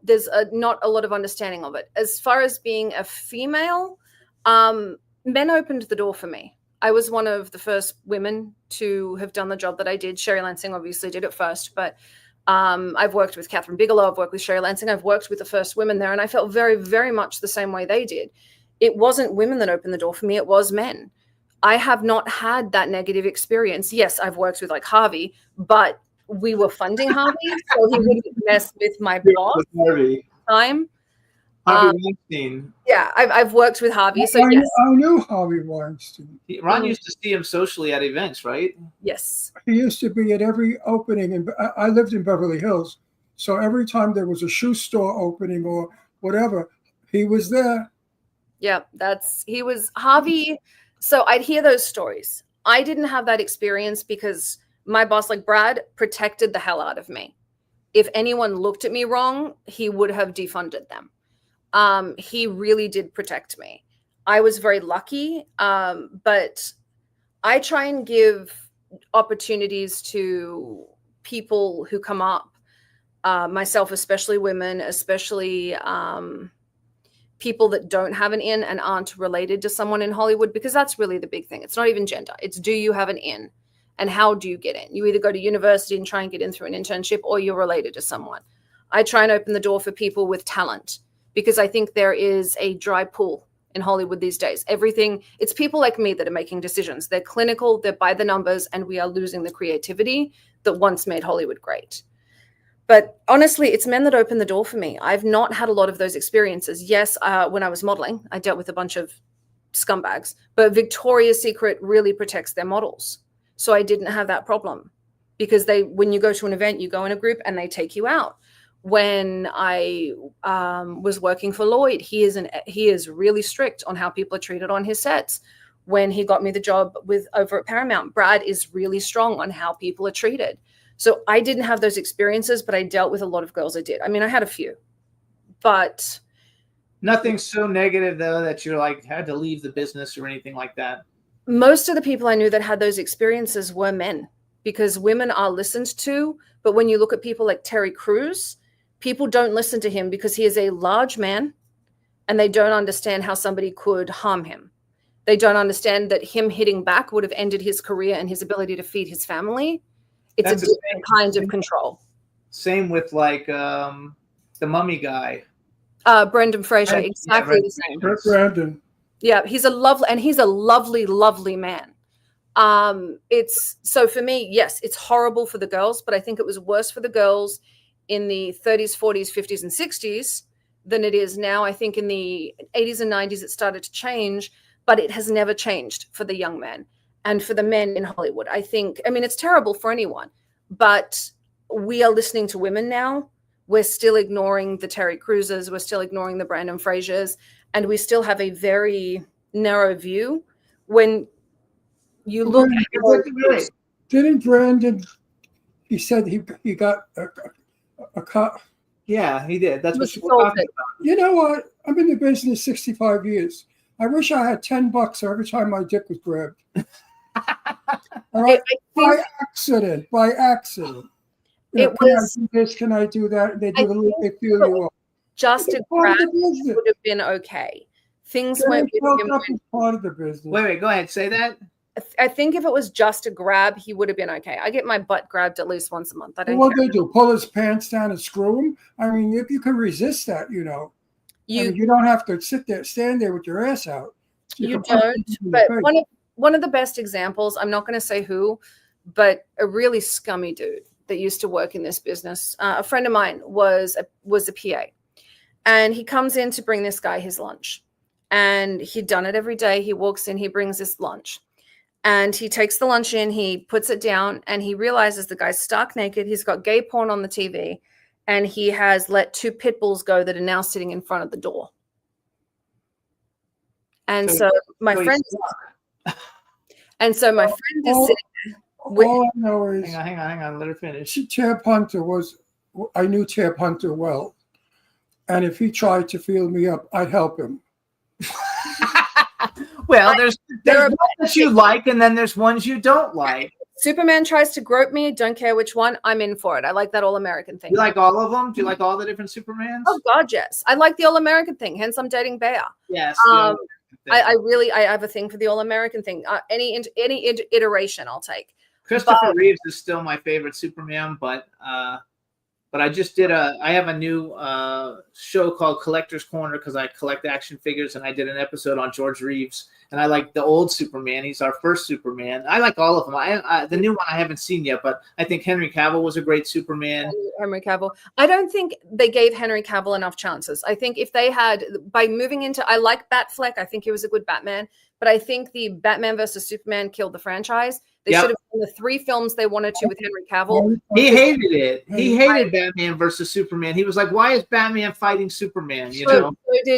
There's not a lot of understanding of it. As far as being a female, men opened the door for me. I was one of the first women to have done the job that I did. Sherry Lansing obviously did it first, but I've worked with Catherine Bigelow. I've worked with Sherry Lansing. I've worked with the first women there, and I felt very, very much the same way they did. It wasn't women that opened the door for me. It was men. I have not had that negative experience. Yes, I've worked with like Harvey, but we were funding Harvey, so he wouldn't mess with my boss With Harvey. at the time. Harvey Weinstein. Yeah, I've worked with Harvey, so I, yes, I knew Harvey Weinstein. Ron used to see him socially at events, right? yes. He used to be at every opening, and I lived in Beverly Hills, so every time there was a shoe store opening or whatever, he was there. Yeah, he was Harvey. So I'd hear those stories. I didn't have that experience because my boss, like Brad, protected the hell out of me. If anyone looked at me wrong, he would have defunded them. He really did protect me. I was very lucky, but I try and give opportunities to people who come up, myself, especially women, especially people that don't have an in and aren't related to someone in Hollywood, because that's really the big thing. It's not even gender. It's, do you have an in, and how do you get in? You either go to university and try and get in through an internship, or you're related to someone. I try and open the door for people with talent, because I think there is a dry pool in Hollywood these days. Everything, it's people like me that are making decisions. They're clinical, they're by the numbers, and we are losing the creativity that once made Hollywood great. But honestly, it's men that open the door for me. I've not had a lot of those experiences. Yes, when I was modeling, I dealt with a bunch of scumbags, but Victoria's Secret really protects their models. So I didn't have that problem, because when you go to an event, you go in a group and they take you out. When I was working for Lloyd, he is really strict on how people are treated on his sets. When he got me the job over at Paramount, Brad is really strong on how people are treated. So I didn't have those experiences, but I dealt with a lot of girls that did. I mean, I had a few, but Nothing so negative though that you're like had to leave the business or anything like that. most of the people I knew that had those experiences were men, because women are listened to. But when you look at people like Terry Crews, people don't listen to him because he is a large man, and they don't understand how somebody could harm him. They don't understand that him hitting back would have ended his career and his ability to feed his family. It's That's a the different kind of control. Same with like the Mummy guy. Brendan Fraser, Right. exactly Yeah, the same. Brandon. Yeah, he's a lovely, lovely man. It's so for me, yes, it's horrible for the girls, but I think it was worse for the girls in the 30s, 40s, 50s, and 60s than it is now. I think in the 80s and 90s it started to change, but it has never changed for the young men and for the men in Hollywood. I mean, it's terrible for anyone, but we are listening to women now. We're still ignoring the Terry Cruzes. We're still ignoring the Brandon Frasers. And we still have a very narrow view. When you look at Didn't Brandon, he said he got a cut. Yeah, he did. That's what was she was talking assaulted. about. You know what? I'm in the business 65 years. I wish I had $10 every time my dick was grabbed. All right? By accident. You know, It can was- I do this? Can I do that? They do they feel you up. just a It's part of grab the business. would have been okay. Things Getting went with fucked him. up is part of the business. Wait, go ahead. Say that. I think if it was just a grab, he would have been okay. I get my butt grabbed at least once a month. I don't What care. they do? Pull his pants down and screw him? I mean, if you can resist that, I mean, you don't have to stand there with your ass out. You can punch don't. him in the But face. one of the best examples, I'm not going to say who, but a really scummy dude that used to work in this business. A friend of mine was a PA, and he comes in to bring this guy his lunch, and he'd done it every day. He walks in, he brings his lunch, and he takes the lunch in, he puts it down, and he realizes the guy's stark naked. He's got gay porn on the TV, and he has let 2 pit bulls go that are now sitting in front of the door. And so my friend is sitting with- All I know is Hang on. Let her finish. Tab Hunter I knew Tab Hunter well. And if he tried to feel me up, I'd help him. Well, there's there are ones that you like, and then there's ones you don't like. Superman tries to grope me, don't care which one, I'm in for it. I like that all-American thing. You like all of them? Do you like all the different Supermans? Oh God, yes. I like the all-American thing, hence I'm dating Bear. Yes. I have a thing for the all-American thing. Any iteration I'll take. Christopher Reeves is still my favorite Superman, but I just I have a new show called Collector's Corner because I collect action figures, and I did an episode on George Reeves, and I like the old Superman. He's our first Superman. I like all of them. The new one I haven't seen yet, but I think Henry Cavill was a great Superman. Henry Cavill. I don't think they gave Henry Cavill enough chances. I think if they had, by moving into, I like Batfleck. I think he was a good Batman, but I think the Batman versus Superman killed the franchise. They Yep. should have done the 3 films they wanted to with Henry Cavill. He hated it. He hated Batman versus Superman. He was like, "Why is Batman fighting Superman?" You know.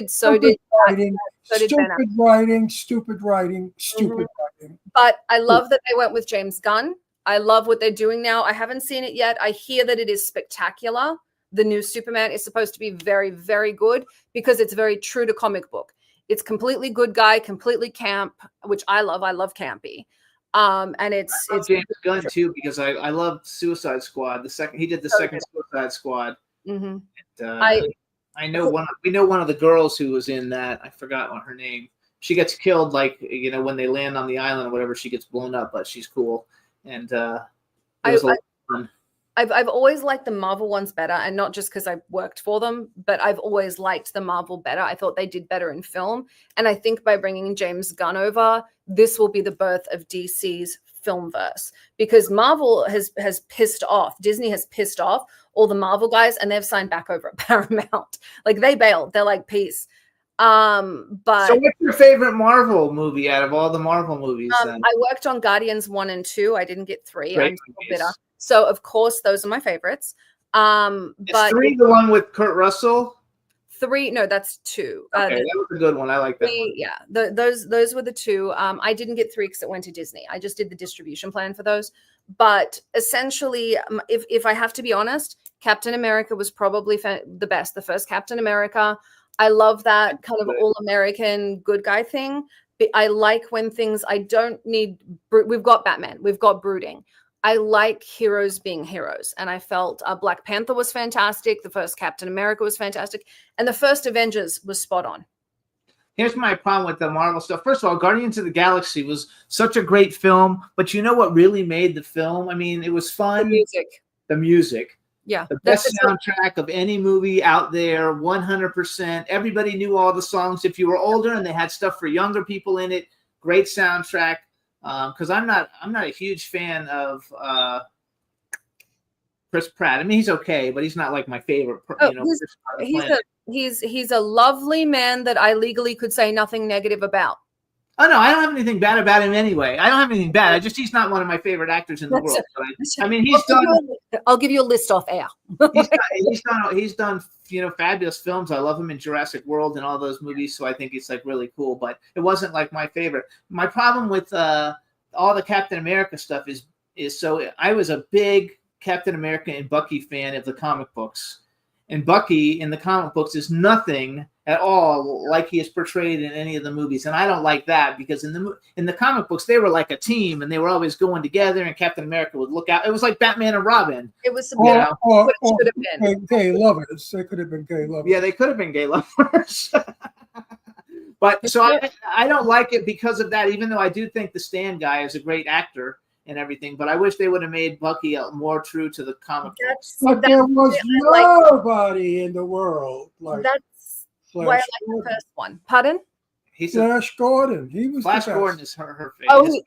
So did writing, so did Ben stupid writing, stupid writing, stupid writing. But I love that they went with James Gunn. I love what they're doing now. I haven't seen it yet. I hear that it is spectacular. The new Superman is supposed to be very, very good because it's very true to comic book. It's completely good guy, completely camp, which I love. I love campy. And it's James Gunn too, because I love Suicide Squad. He did the second Suicide Squad. Mhm. And, I know we know one of the girls who was in that. I forgot what her name. She gets killed, like, you know, when they land on the island or whatever. She gets blown up, but she's cool. And it was a lot of fun. I've always liked the Marvel ones better, and not just because I worked for them, but I've always liked the Marvel better. I thought they did better in film, and I think by bringing James Gunn over, this will be the birth of DC's filmverse, because Marvel has pissed off. Disney has pissed off all the Marvel guys, and they've signed back over at Paramount. Like, they bailed. They're like, peace. But So what's your favorite Marvel movie out of all the Marvel movies? Then? I worked on Guardians 1 and 2. I didn't get 3. Great I'm still movies. bitter. So of course those are my favorites. Is But 3 the one with Kurt Russell? 3, no, that's 2. Okay, that was a good one. I like that one. Yeah, those were the 2. I didn't get 3 because it went to Disney. I just did the distribution plan for those. But essentially, if I have to be honest, Captain America was probably the best. The first Captain America. I love that kind of all-American good guy thing. But I like when things, I don't need, we've got Batman, we've got brooding. I like heroes being heroes. And I felt Black Panther was fantastic. The first Captain America was fantastic. And the first Avengers was spot on. Here's my problem with the Marvel stuff. First of all, Guardians of the Galaxy was such a great film, but you know what really made the film? I mean, it was fun. The music. Yeah. The best soundtrack of any movie out there, 100%. Everybody knew all the songs. If you were older and they had stuff for younger people in it, great soundtrack. Because I'm not a huge fan of Chris Pratt. I mean, he's okay, but he's not like my favorite. He's a lovely man that I legally could say nothing negative about. Oh no, I don't have anything bad about him anyway. I don't have anything bad. He's not one of my favorite actors in the world. I mean, he's done. I'll give you a list off air. he's done fabulous films. I love him in Jurassic World and all those movies, so I think it's like really cool. But it wasn't like my favorite. My problem with all the Captain America stuff is so I was a big Captain America and Bucky fan of the comic books, and Bucky in the comic books is nothing at all like he is portrayed in any of the movies, and I don't like that because in the comic books they were like a team and they were always going together, and Captain America would look out. It was like Batman and Robin. It was Or should have been. gay lovers. They could have been gay lovers. Yeah, they could have been gay lovers. But so I don't like it because of that, even though I do think the Stan guy is a great actor and everything, but I wish they would have made Bucky more true to the comic books. But there was nobody in the world like that's Flash why I like Gordon. the first one. Pardon? Flash Gordon. He was Flash the best. Gordon is her favorite.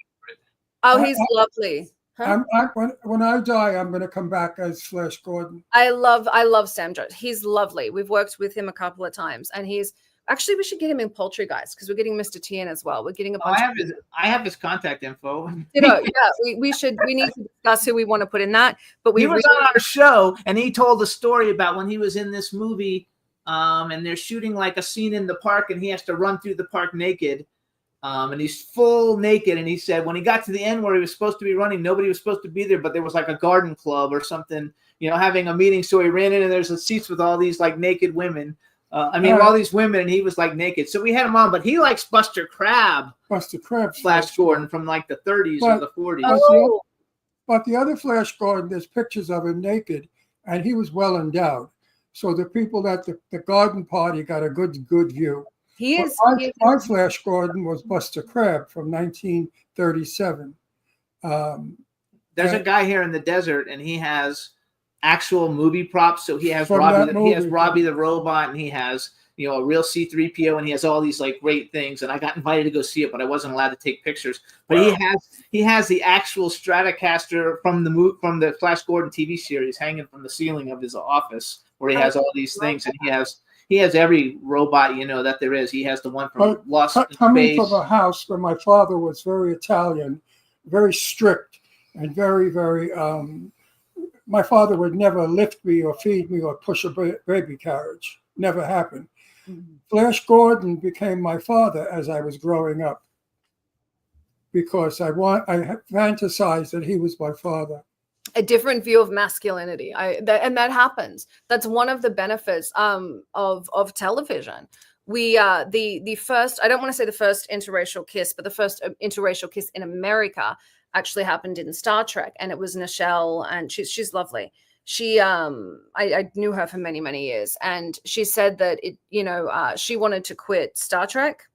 He's lovely. Huh? When I die, I'm going to come back as Flash Gordon. I love Sam Jones. He's lovely. We've worked with him a couple of times, and he's actually, we should get him in Poultry Guys because we're getting Mr. T in as well. We're getting a bunch. I have his contact info. Yeah, we need to discuss who we want to put in that. But he was on our show, and he told a story about when he was in this movie, and they're shooting like a scene in the park, and he has to run through the park naked, and he's full naked. And he said when he got to the end where he was supposed to be running, nobody was supposed to be there, but there was like a garden club or something, having a meeting. So he ran in, and there's seats with all these like naked women. All these women, and he was like naked. So we had him on, but he likes Buster Crabbe. Flash Gordon from like the 30s or the 40s. But the other Flash Gordon, there's pictures of him naked, and he was well endowed. So the people at the garden party got a good view. My Flash Gordon was Buster Crabbe from 1937. There's a guy here in the desert, and he has actual movie props. So he has Robbie the robot, and he has a real C-3PO, and he has all these like great things. And I got invited to go see it, but I wasn't allowed to take pictures. But he has the actual Stratocaster from the Flash Gordon TV series hanging from the ceiling of his office, where he has all these things, and he has every robot that there is. He has the one from Lost in Coming Space. from a house where my father was very Italian, very strict, and very, very. My father would never lift me or feed me or push a baby carriage. Never happened. Mm-hmm. Flash Gordon became my father as I was growing up because I fantasized that he was my father. A different view of masculinity. And that happens. That's one of the benefits of television. We the first, I don't want to say the first interracial kiss, but the first interracial kiss in America actually happened in Star Trek, and it was Nichelle, and she's lovely. She I knew her for many, many years, and she said that she wanted to quit Star Trek,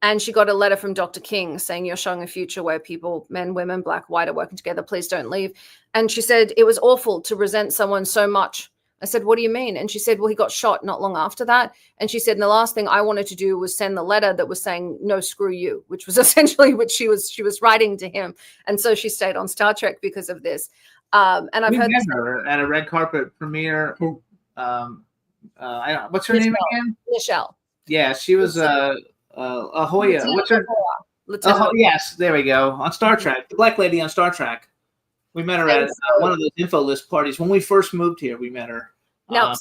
and she got a letter from Dr. King saying, "You're showing a future where people, men, women, black, white, are working together. Please don't leave." And she said it was awful to resent someone so much. I said, "What do you mean?" And she said, "Well, he got shot not long after that." And she said, "And the last thing I wanted to do was send the letter that was saying, 'No, screw you,' which was essentially what she was writing to him." And so she stayed on Star Trek because of this. And I've heard met her at a red carpet premiere. Who? What's her name again? Nichelle. Yeah, she was Ahoya. What's her? Lieutenant. Yes, there we go. On Star Trek, the black lady on Star Trek. We met her at one of those info list parties when we first moved here. We met her. Now,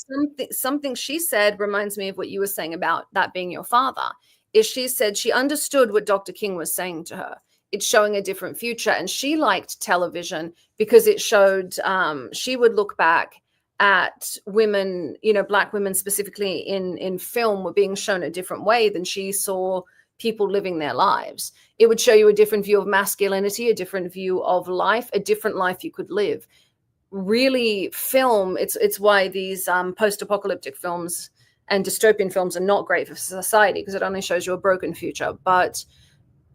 something she said reminds me of what you were saying about that being your father. Is she said she understood what Dr. King was saying to her. It's showing a different future, and she liked television because it showed. She would look back at women, black women specifically in film, were being shown a different way than she saw people living their lives. It would show you a different view of masculinity, a different view of life, a different life you could live. Really, film, it's why these post-apocalyptic films and dystopian films are not great for society, because it only shows you a broken future. But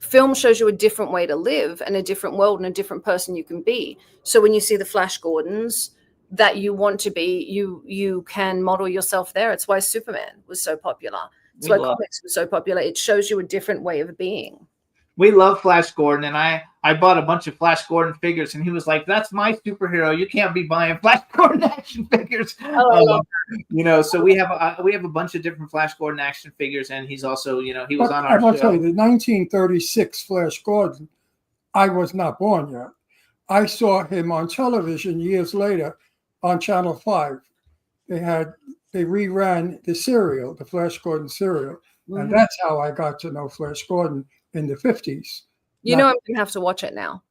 film shows you a different way to live and a different world and a different person you can be. So when you see the Flash Gordons that you want to be, you can model yourself there. It's why Superman was so popular. It's why comics were so popular. It shows you a different way of being. We love Flash Gordon, and I bought a bunch of Flash Gordon figures, and he was like, "That's my superhero. You can't be buying Flash Gordon action figures." So we have a bunch of different Flash Gordon action figures, and he's also, he was on our I will show. tell you, the 1936 Flash Gordon, I was not born yet. I saw him on television years later on Channel 5. They reran the serial, the Flash Gordon serial, and that's how I got to know Flash Gordon in the 50s. I'm going to have to watch it now.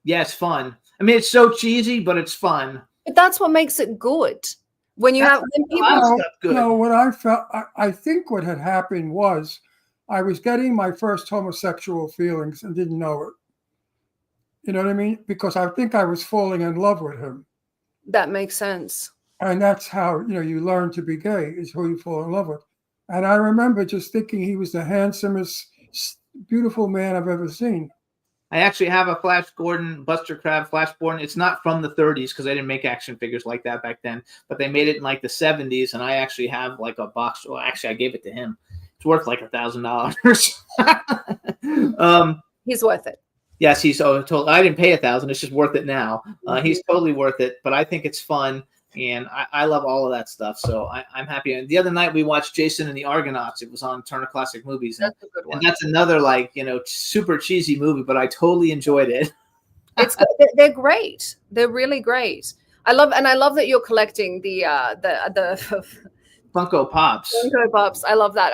Yeah, it's fun. I mean, it's so cheesy, but it's fun. But that's what makes it good. When people Good. No, what I felt, I think what had happened was I was getting my first homosexual feelings and didn't know it. You know what I mean? Because I think I was falling in love with him. That makes sense. And that's how, you learn to be gay, is who you fall in love with. And I remember just thinking he was the handsomest, beautiful man I've ever seen. I actually have a Flash Gordon, Buster Crabbe Flash Gordon. It's not from the 30s because I didn't make action figures like that back then, but they made it in like the 70s, and I actually have like a box. Well, actually, I gave it to him. It's worth like $1,000. He's worth it. Yes, he's total. I didn't pay $1,000. It's just worth it now. He's totally worth it. But I think it's fun, and I love all of that stuff. So I'm happy. And the other night we watched Jason and the Argonauts. It was on Turner Classic Movies. That's a good one. And that's another super cheesy movie, but I totally enjoyed it. They're great. They're really great. I love that you're collecting the Funko Pops. Funko Pops. I love that.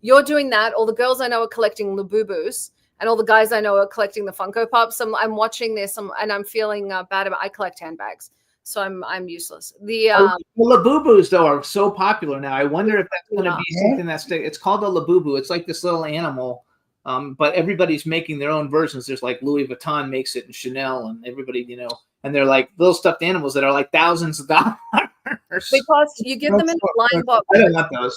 You're doing that. All the girls I know are collecting Labubus, and all the guys I know are collecting the Funko Pops. I'm watching this, and I'm feeling bad about. I collect handbags, so I'm useless. The Labubus though are so popular now. I wonder if that's going to be something that's. It's called a Labubu. It's like this little animal, but everybody's making their own versions. There's like Louis Vuitton makes it, and Chanel, and everybody, and they're like little stuffed animals that are like thousands of dollars. Because you get them in a blind box. I don't want those.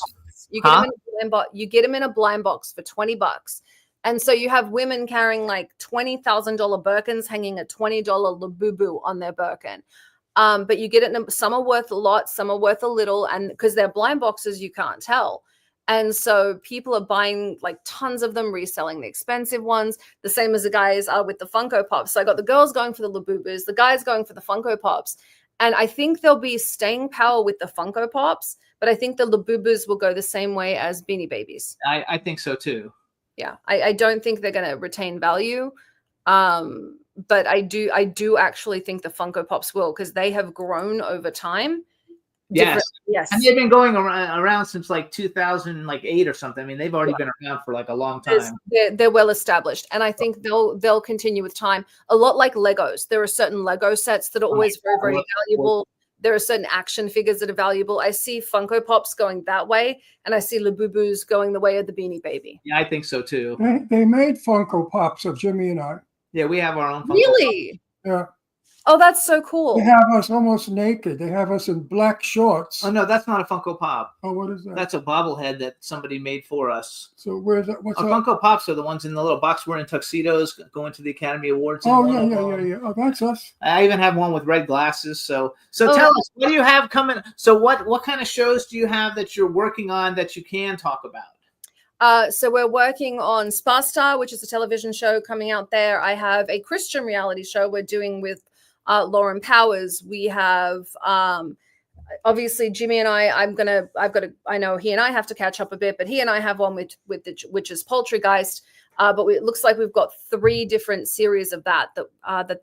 You get them in a blind box. You get them in a blind box for $20. And so you have women carrying like $20,000 Birkins hanging a $20 Labubu on their Birkin. But you get it. Some are worth a lot, some are worth a little. And because they're blind boxes, you can't tell. And so people are buying like tons of them, reselling the expensive ones, the same as the guys are with the Funko Pops. So I got the girls going for the Labubus, the guys going for the Funko Pops. And I think there'll be staying power with the Funko Pops, but I think the Labubus will go the same way as Beanie Babies. I think so too. Yeah, I don't think they're going to retain value. But I do actually think the Funko Pops will, because they have grown over time. Yes. Yes. And they've been going around since like 2008 or something. I mean, they've already been around for like a long time. They're well established, and I think they'll continue with time. A lot like Legos. There are certain Lego sets that are always very, very valuable. There are certain action figures that are valuable. I see Funko Pops going that way, and I see Labubus going the way of the Beanie Baby. Yeah, I think so too. They made Funko Pops of Jimmy and I. Yeah, we have our own. Funko Really? Yeah. Oh, that's so cool. They have us almost naked. They have us in black shorts. Oh no, that's not a Funko Pop. Oh, what is that? That's a bobblehead that somebody made for us. So where's that? What's that? Funko Pops are the ones in the little box wearing tuxedos going to the Academy Awards. Oh, yeah. Oh, that's us. I even have one with red glasses. So Oh. tell us, what do you have coming? So what kind of shows do you have that you're working on that you can talk about? So we're working on Sparstar, which is a television show coming out there. I have a Christian reality show we're doing with Lauren Powers. We have obviously Jimmy and I know he and I have to catch up a bit, but he and I have one which is Poultrygeist. But it looks like we've got 3 different series of that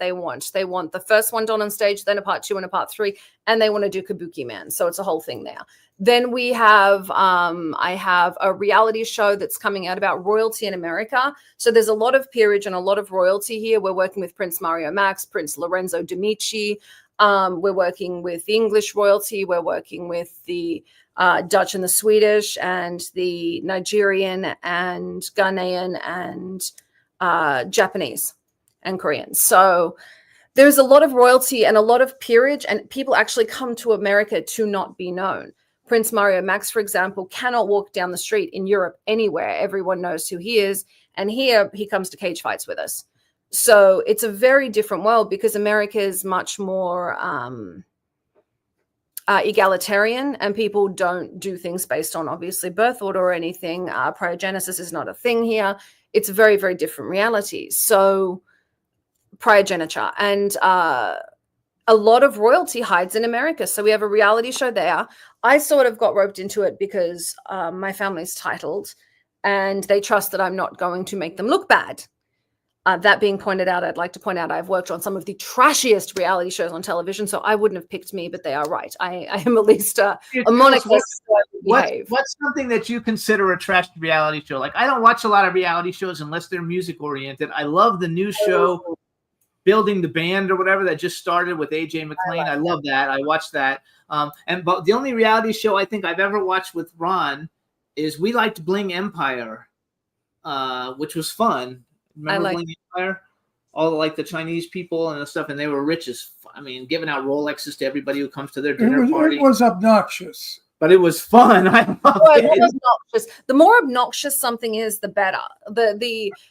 they want. They want the first one done on stage, then a part 2 and a part 3, and they want to do Kabuki Man. So it's a whole thing there. Then we have, I have a reality show that's coming out about royalty in America. So there's a lot of peerage and a lot of royalty here. We're working with Prince Mario Max, Prince Lorenzo D'Amici. We're working with the English royalty. We're working with the Dutch and the Swedish and the Nigerian and Ghanaian and Japanese and Korean. So there's a lot of royalty and a lot of peerage, and people actually come to America to not be known. Prince Mario Max, for example, cannot walk down the street in Europe anywhere. Everyone knows who he is. And here he comes to cage fights with us. So it's a very different world, because America is much more egalitarian, and people don't do things based on obviously birth order or anything. Priogenesis is not a thing here. It's a very, very different reality. So priogeniture, and a lot of royalty hides in America. So we have a reality show there. I sort of got roped into it because my family's titled, and they trust that I'm not going to make them look bad. That being pointed out, I'd like to point out I've worked on some of the trashiest reality shows on television, so I wouldn't have picked me, but they are right. I am at least a monarchist. What's something that you consider a trash reality show? Like, I don't watch a lot of reality shows unless they're music oriented. I love the new show, Building the Band or whatever, that just started with AJ McLean. I love that. I watched that. But the only reality show I think I've ever watched with Ron is We Liked Bling Empire, which was fun. Remember Bling Empire? All the Chinese people and stuff, and they were rich as, giving out Rolexes to everybody who comes to their dinner party. It was obnoxious. But it was fun. I love it. It was obnoxious. The more obnoxious something is, the better.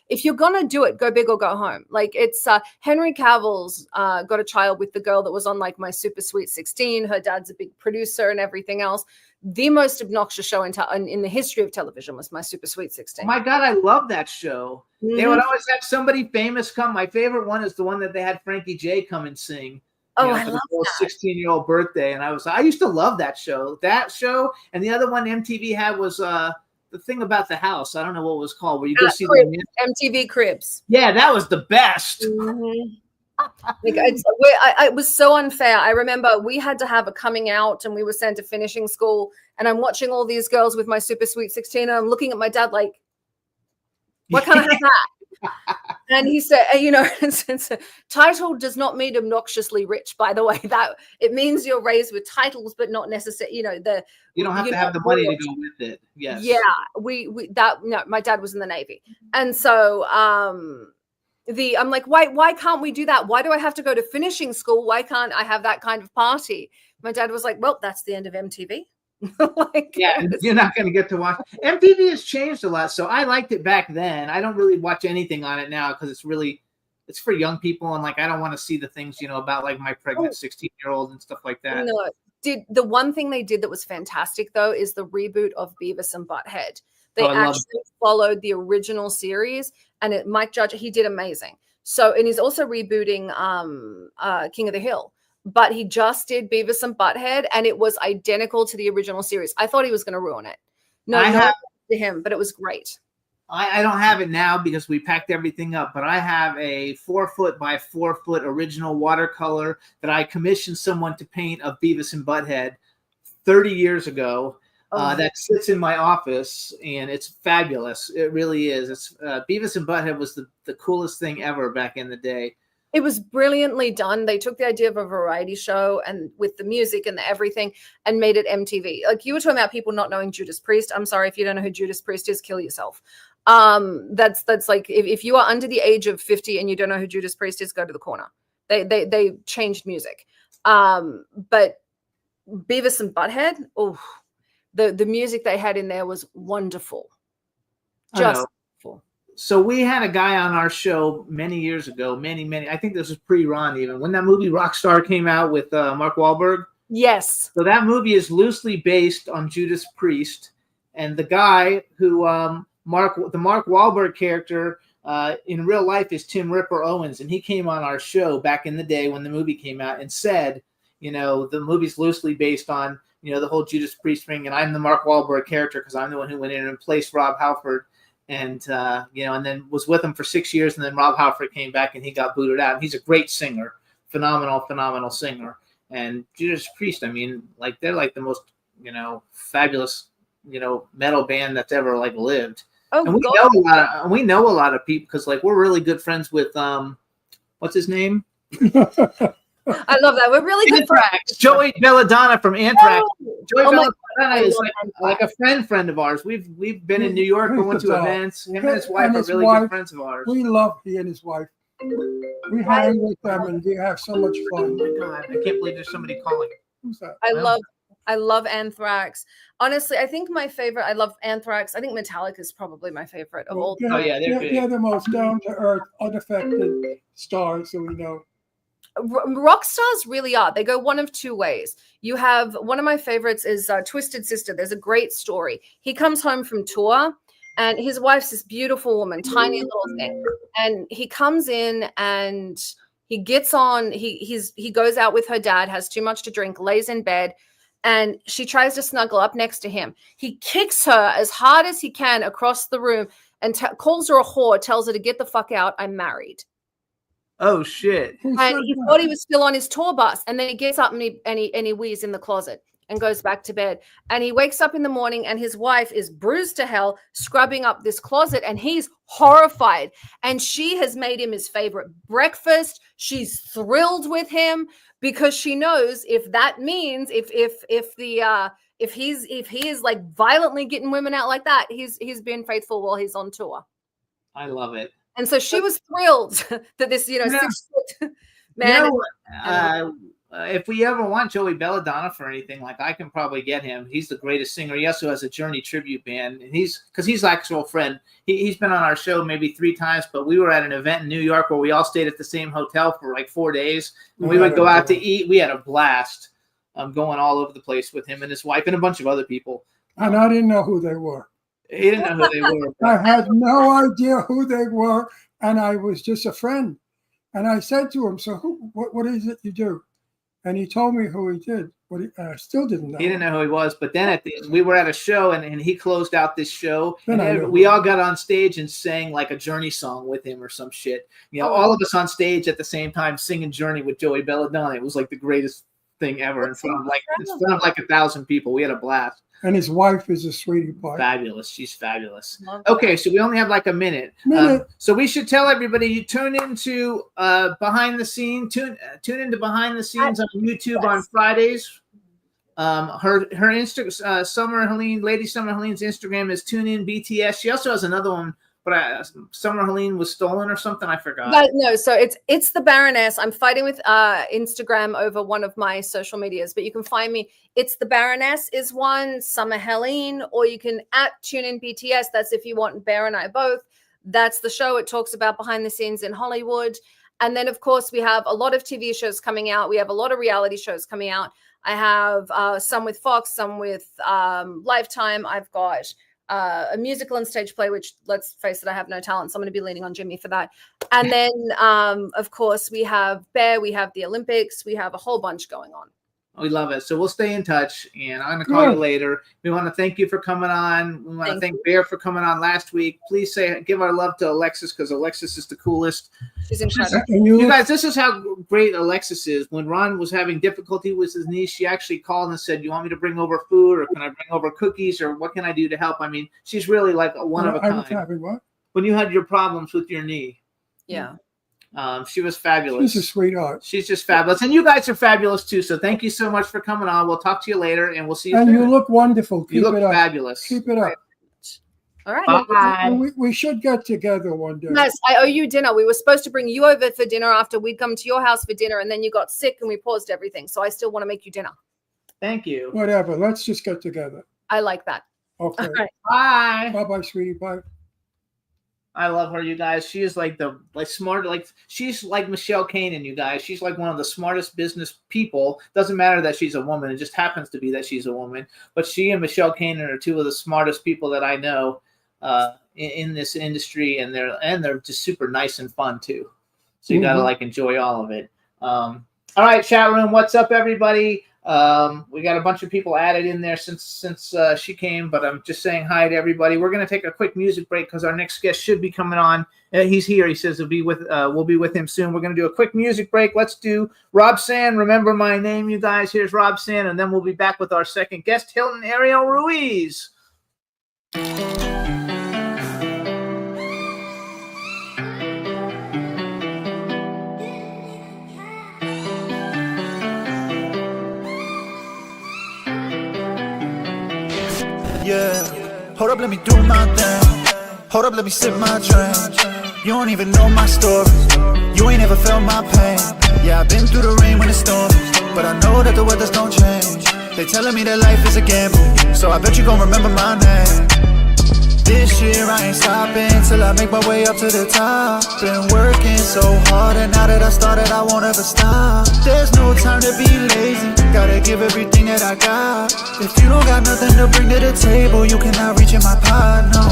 If you're gonna do it, go big or go home. Like, it's Henry Cavill's got a child with the girl that was on like My Super Sweet 16. Her dad's a big producer and everything else. The most obnoxious show in the history of television was My Super Sweet 16. Oh my God, I love that show. Mm-hmm. They would always have somebody famous come. My favorite one is the one that they had Frankie J come and sing. I love that. 16-year-old birthday, and I used to love that show. That show, and the other one MTV had was the thing about the house. I don't know what it was called. Where you go see the MTV Cribs. Yeah, that was the best. Mm-hmm. It was so unfair. I remember we had to have a coming out, and we were sent to finishing school. And I'm watching all these girls with My Super Sweet 16, and I'm looking at my dad like, "What kind of hat?" And he said, title does not mean obnoxiously rich, by the way. That it means you're raised with titles, but not necessarily, you don't have to have the money to go with it. Yes. Yeah. My dad was in the Navy. And so I'm like, why can't we do that? Why do I have to go to finishing school? Why can't I have that kind of party? My dad was like, well, that's the end of MTV. You're not going to get to watch. MTV has changed a lot, so I liked it back then. I don't really watch anything on it now because it's for young people, and I don't want to see the things about my pregnant 16-year-old and stuff like that. No, did the one thing they did that was fantastic though is the reboot of Beavis and Butthead. They Oh, I love actually followed the original series, and Mike Judge, he did amazing. So, and he's also rebooting King of the Hill, but he just did Beavis and Butthead, and it was identical to the original series. I thought he was going to ruin it. No, I no have- to him, but it was great. I don't have it now because we packed everything up, but I have a 4-foot by 4-foot original watercolor that I commissioned someone to paint of Beavis and Butthead 30 years ago. That sits in my office, and it's fabulous. It really is. It's Beavis and Butthead was the coolest thing ever back in the day. It was brilliantly done. They took the idea of a variety show and with the music and the everything and made it MTV. Like you were talking about people not knowing Judas Priest. I'm sorry, if you don't know who Judas Priest is, kill yourself. That's like if you are under the age of 50 and you don't know who Judas Priest is, go to the corner. They changed music. But Beavis and Butthead, oh, the music they had in there was wonderful. I know. Just wonderful. So we had a guy on our show many years ago, many. I think this was pre-Ron even, when that movie Rockstar came out with Mark Wahlberg. Yes. So that movie is loosely based on Judas Priest, and the guy who the Mark Wahlberg character in real life is Tim Ripper Owens, and he came on our show back in the day when the movie came out and said, you know, the movie's loosely based on, you know, the whole Judas Priest thing, and I'm the Mark Wahlberg character because I'm the one who went in and replaced Rob Halford. And, you know, and then was with him for 6 years. And then Rob Halford came back and he got booted out. And he's a great singer, phenomenal singer. And Judas Priest, I mean, like they're like the most, you know, fabulous, you know, metal band that's ever like lived. Oh, And we know a lot of people because like we're really good friends with what's his name? I love that. We're really good friends. Anthrax. Joey Belladonna from Anthrax. Joey Oh my Belladonna is God. like a friend of ours. We've been in New York. We went to events. Him and his wife are really good friends of ours. We love he and his wife. We hang with them and we have so much fun. Oh my God, I can't believe there's somebody calling. Who's that? I love Anthrax. Honestly, I think my favorite, I love Anthrax. I think Metallica is probably my favorite of all. Oh, yeah, they're good. they're the most down to earth, unaffected stars that we know. Rock stars really are. They go one of two ways. You have one of my favorites is Twisted Sister. There's a great story. He comes home from tour and his wife's this beautiful woman, tiny little thing. And he comes in and he gets on, he goes out with her dad, has too much to drink, lays in bed, and she tries to snuggle up next to him. He kicks her as hard as he can across the room and calls her a whore, tells her to get the fuck out. I'm married. Oh shit! Who said And he that? thought he was still on his tour bus, and then he gets up and he wheezes in the closet and goes back to bed. And he wakes up in the morning, and his wife is bruised to hell, scrubbing up this closet, and he's horrified. And she has made him his favorite breakfast. She's thrilled with him because she knows if that means if he is like violently getting women out like that, he's been faithful while he's on tour. I love it. And so she was thrilled that this, Yeah. 6-foot You man. know, if we ever want Joey Belladonna for anything, like I can probably get him. He's the greatest singer. He also has a Journey tribute band, and he's actual friend. He's been on our show maybe 3 times, but we were at an event in New York where we all stayed at the same hotel for like 4 days, and we would go out to eat. We had a blast, going all over the place with him and his wife and a bunch of other people. And I didn't know who they were. He didn't know who they were. I had no idea who they were, and I was just a friend. And I said to him, "So what is it you do?" And he told me who he did, but I still didn't know. He didn't know who he was, but then we were at a show and he closed out this show. Then I And knew. we all got on stage and sang like a Journey song with him or some shit. You know, all of us on stage at the same time singing Journey with Joey Belladonna. It was like the greatest thing ever in front of like 1,000 people. We had a blast. And his wife is a sweetie pie. Fabulous. She's fabulous. Love that. Okay, so we only have like a minute. So we should tell everybody you tune into behind the scenes. Tune into behind the scenes on YouTube on Fridays. Her Insta Lady Summer Helene's Instagram is TuneInBTS. She also has another one, but Summer Helene was stolen or something. I forgot. But no, so it's the Baroness. I'm fighting with Instagram over one of my social medias, but you can find me. It's the Baroness is one, Summer Helene, or you can @TuneInBTS. That's if you want Bear and I both. That's the show. It talks about behind the scenes in Hollywood. And then, of course, we have a lot of TV shows coming out. We have a lot of reality shows coming out. I have some with Fox, some with Lifetime. I've got a musical and stage play, which, let's face it, I have no talent, so I'm going to be leaning on Jimmy for that. And then, of course, we have Bear, we have the Olympics, we have a whole bunch going on. We love it. So we'll stay in touch, and I'm going to call you later. We want to thank you for coming on. We want to thank Bear for coming on last week. Please give our love to Alexis, because Alexis is the coolest. She's incredible. You guys, this is how great Alexis is. When Ron was having difficulty with his knee, she actually called and said, "You want me to bring over food, or can I bring over cookies, or what can I do to help?" I mean, she's really like a one of a kind. Having what? When you had your problems with your knee. Yeah. She was fabulous. She's a sweetheart. She's just fabulous. And you guys are fabulous too. So thank you so much for coming on. We'll talk to you later, and we'll see you And soon. you look wonderful. Keep You look it up. fabulous. Keep it up. All right. Bye. And we should get together one day. Yes, I owe you dinner. We were supposed to bring you over for dinner after we'd come to your house for dinner, and then you got sick and we paused everything. So I still want to make you dinner. Thank you. Whatever. Let's just get together. I like that. Okay. All right. Bye. Bye-bye, sweetie. Bye. I love her, you guys. She is like smart, she's like Michelle Kanan, you guys. She's like one of the smartest business people. Doesn't matter that she's a woman; it just happens to be that she's a woman. But she and Michelle Kanan are two of the smartest people that I know in this industry, and they're just super nice and fun too. So you gotta enjoy all of it. All right, chat room, what's up, everybody? We got a bunch of people added in there since she came, but I'm just saying hi to everybody. We're going to take a quick music break because our next guest should be coming on. He's here. He says we'll be with him soon. We're going to do a quick music break. Let's do Rob Sand, Remember My Name, you guys. Here's Rob Sand, and then we'll be back with our second guest, Hilton Ariel Ruiz. Yeah, hold up, let me do my thing. Hold up, let me sip my drink. You don't even know my story. You ain't ever felt my pain. Yeah, I've been through the rain when it storms, but I know that the weathers don't change. They telling me that life is a gamble, so I bet you gon' remember my name. This year I ain't stopping till I make my way up to the top. Been working so hard, and now that I started, I won't ever stop. There's no time to be lazy, gotta give everything that I got. If you don't got nothing to bring to the table, you cannot reach in my pot, no.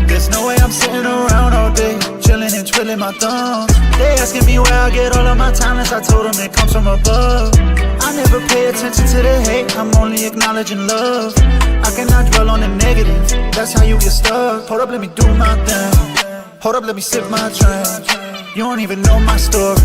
There's no way I'm sitting around all day, chilling and twiddling my thumbs. They asking me where I get all of my talents, I told them it comes from above. I never pay attention to the hate, I'm only acknowledging love. I cannot dwell on the negative, that's how you get stuck. Hold up, let me do my thing. Hold up, let me sip my drink. You don't even know my story,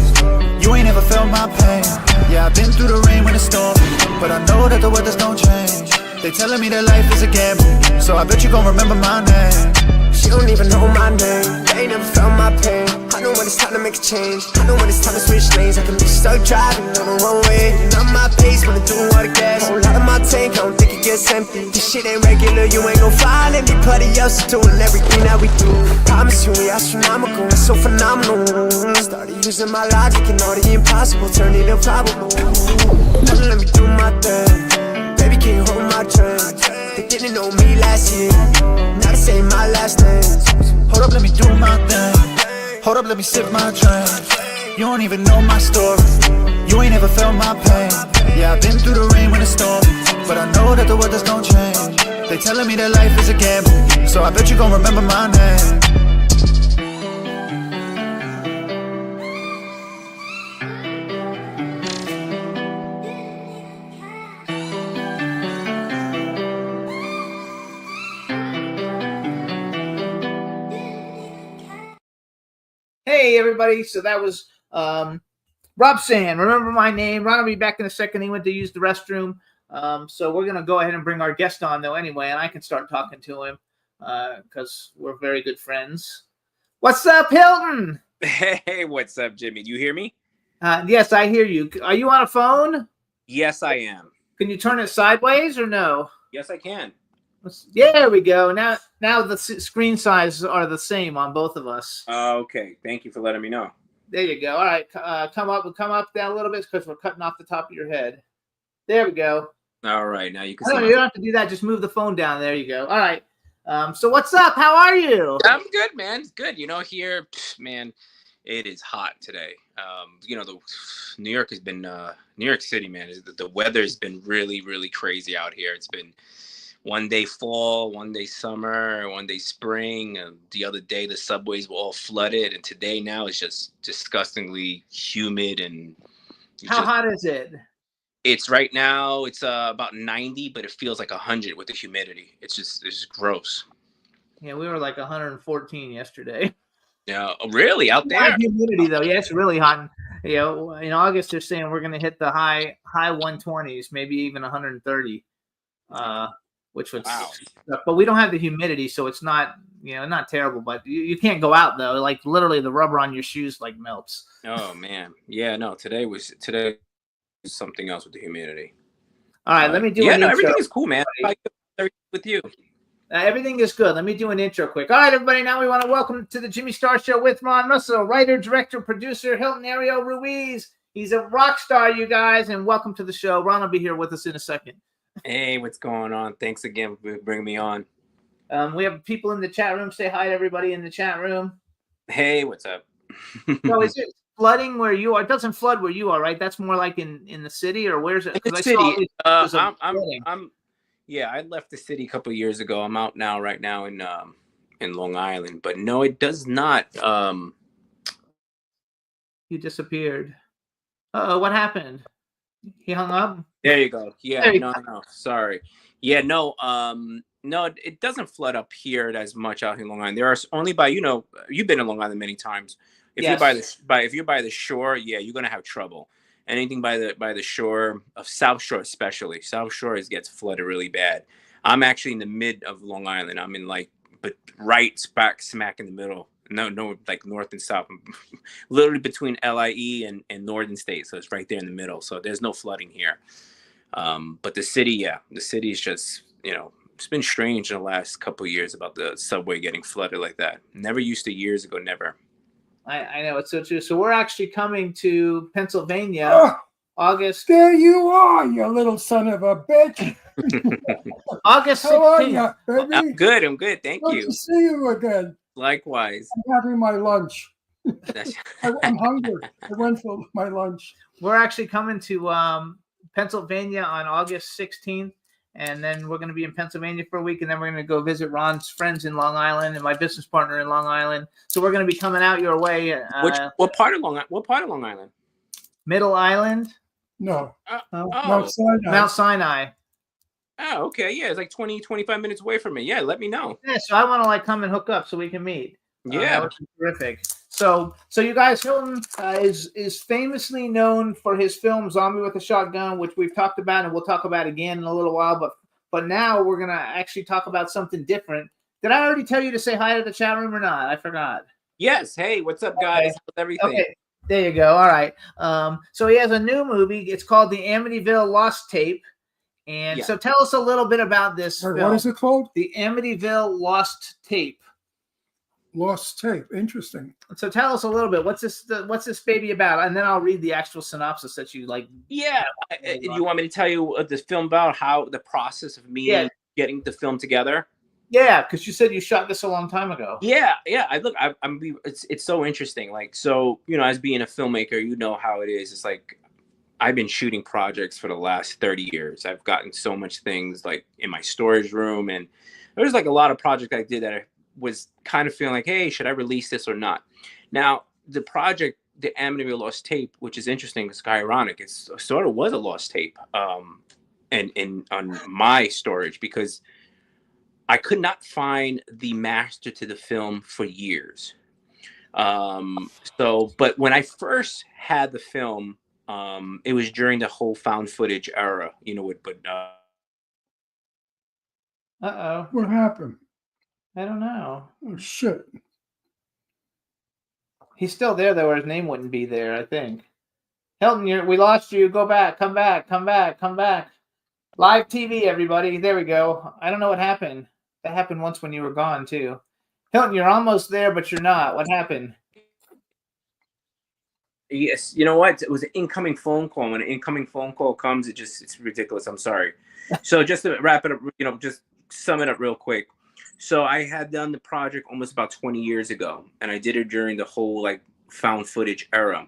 you ain't ever felt my pain. Yeah, I've been through the rain when it storms, but I know that the weathers don't change. They telling me that life is a gamble, so I bet you gon' remember my name. She don't even know my name, they ain't never felt my pain. I know when it's time to make a change, I know when it's time to switch lanes. I can be stuck driving on the wrong way, and I'm my pace when I'm doing all the gas. Whole lot of my tank, I don't think it gets empty. This shit ain't regular, you ain't gon' find anybody else doing everything that we do. Promise you we astronomical, it's so phenomenal. Started using my logic and all the impossible, turn it improbable. Let me do my thing, baby, can you hold my drink? They didn't know me last year, now they say my last name. Hold up, let me do my thing. Hold up, let me sip my drink. You don't even know my story, you ain't ever felt my pain. Yeah, I've been through the rain when it storms, but I know that the weathers don't change. They telling me that life is a gamble, so I bet you gon' remember my name. Hey, everybody. So that was Rob Sand, Remember My Name. Ron will be back in a second. He went to use the restroom. So we're going to go ahead and bring our guest on, though, anyway, and I can start talking to him because we're very good friends. What's up, Hilton? Hey, what's up, Jimmy? Do you hear me? Yes, I hear you. Are you on a phone? Yes, I am. Can you turn it sideways or no? Yes, I can. Yeah, there we go. Now the screen sizes are the same on both of us. Okay, thank you for letting me know. There you go. All right, come up down a little bit because we're cutting off the top of your head. There we go. All right, now you can No, see. you don't have to do that. Just move the phone down. There you go. All right. So what's up? How are you? I'm good, man. It's good. You know, here, man, it is hot today. The New York has been New York City, man. The weather's been really, really crazy out here. It's been one day fall, one day summer, one day spring. And the other day, the subways were all flooded. And today now it's just disgustingly humid. And How hot is it? It's right now, it's about 90, but it feels like 100 with the humidity. It's just gross. Yeah, we were like 114 yesterday. Yeah, really? Out High there? humidity though. Yeah, it's really hot. And, in August they're saying we're going to hit the high 120s, maybe even 130. Which would Wow. suck. But we don't have the humidity, so it's not not terrible. But you can't go out though. Like literally, the rubber on your shoes like melts. Oh man. Yeah, no, today was something else with the humidity. All right, let me do. Yeah, an no, intro. everything is cool, man. Everything with you. Everything is good. Let me do an intro quick. All right, everybody. Now we want to welcome to the Jimmy Star Show with Ron Russell, writer, director, producer, Hilton Ariel Ruiz. He's a rock star, you guys, and welcome to the show. Ron will be here with us in a second. Hey, what's going on? Thanks again for bringing me on. We have people in the chat room. Say hi to everybody in the chat room. Hey, what's up? So is it flooding where you are? It doesn't flood where you are, right? That's more like in the city, or where's it? In 'Cause the I saw all city. these pictures of flooding. I left the city a couple of years ago. I'm out now, right now in Long Island. But no, it does not. You disappeared. Uh-oh, what happened? He hung up? There you go. Yeah, There you no, sorry. Yeah, no, no, it doesn't flood up here as much out in Long Island. There are only by, you've been in Long Island many times. If you're by the shore, yeah, you're gonna have trouble. Anything by the shore of South Shore, especially South Shore, gets flooded really bad. I'm actually in the mid of Long Island. I'm in but right smack in the middle. No, like north and south. Literally between LIE and Northern State, so it's right there in the middle. So there's no flooding here. But the city is just it's been strange in the last couple of years about the subway getting flooded like that. Never used to years ago, never. I know, it's so true. So we're actually coming to Pennsylvania Oh, August there you are, you little son of a bitch. August How are 16th. you, baby? I'm good. Thank Good you. to see you again. Likewise. I'm having my lunch. That's- I'm hungry. I went for my lunch. We're actually coming to Pennsylvania on August 16th. And then we're going to be in Pennsylvania for a week. And then we're going to go visit Ron's friends in Long Island and my business partner in Long Island. So we're going to be coming out your way. What part of Long Island? Middle Island. No, Oh, Mount Sinai. Mount Sinai. oh, okay. Yeah, it's like 20-25 minutes away from me. Yeah, let me know. Yeah, so I want to come and hook up so we can meet. That Yeah. would be terrific. So you guys, Hilton is famously known for his film Zombie with a Shotgun, which we've talked about and we'll talk about again in a little while. But now we're gonna actually talk about something different. Did I already tell you to say hi to the chat room or not? I forgot. Yes. Hey, what's up, guys? How's everything? Okay, there you go. All right. So he has a new movie. It's called The Amityville Lost Tape. And Yeah. so tell us a little bit about this Wait, film. what is it called? The Amityville Lost Tape. Lost tape. Interesting. So tell us a little bit. What's this baby about? And then I'll read the actual synopsis that you like. Yeah. You want me to tell you what this film about? How the process of me getting the film together? Yeah, because you said you shot this a long time ago. Yeah. It's so interesting. Like, so as being a filmmaker, you know how it is. It's like I've been shooting projects for the last 30 years. I've gotten so much things like in my storage room, and there's like a lot of projects I did that I was kind of feeling like, hey, should I release this or not? Now, the project, the Amityville Lost Tape, which is interesting, it's ironic. It sort of was a lost tape, and on my storage, because I could not find the master to the film for years. But when I first had the film, it was during the whole found footage era, Uh-oh. What happened? I don't know. Oh, shit. He's still there, though, or his name wouldn't be there, I think. Hilton, we lost you. Go back. Come back. Live TV, everybody. There we go. I don't know what happened. That happened once when you were gone, too. Hilton, you're almost there, but you're not. What happened? Yes, you know what? It was an incoming phone call. When an incoming phone call comes, it's ridiculous. I'm sorry. So just to wrap it up, just sum it up real quick. So I had done the project almost about 20 years ago, and I did it during the whole found footage era.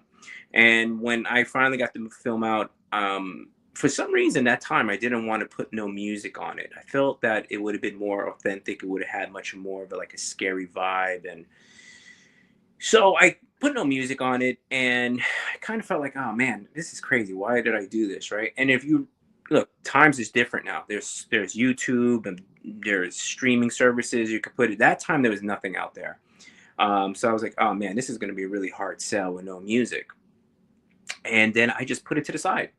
And when I finally got the film out, for some reason that time I didn't want to put no music on it. I felt that it would have been more authentic. It would have had much more of like a scary vibe. And so I put no music on it, and I kind of felt like, oh man, this is crazy. Why did I do this? Right. And if you look, times is different now. There's YouTube and there's streaming services. You could put it. That time there was nothing out there. So I was like, oh man, this is going to be a really hard sell with no music. And then I just put it to the side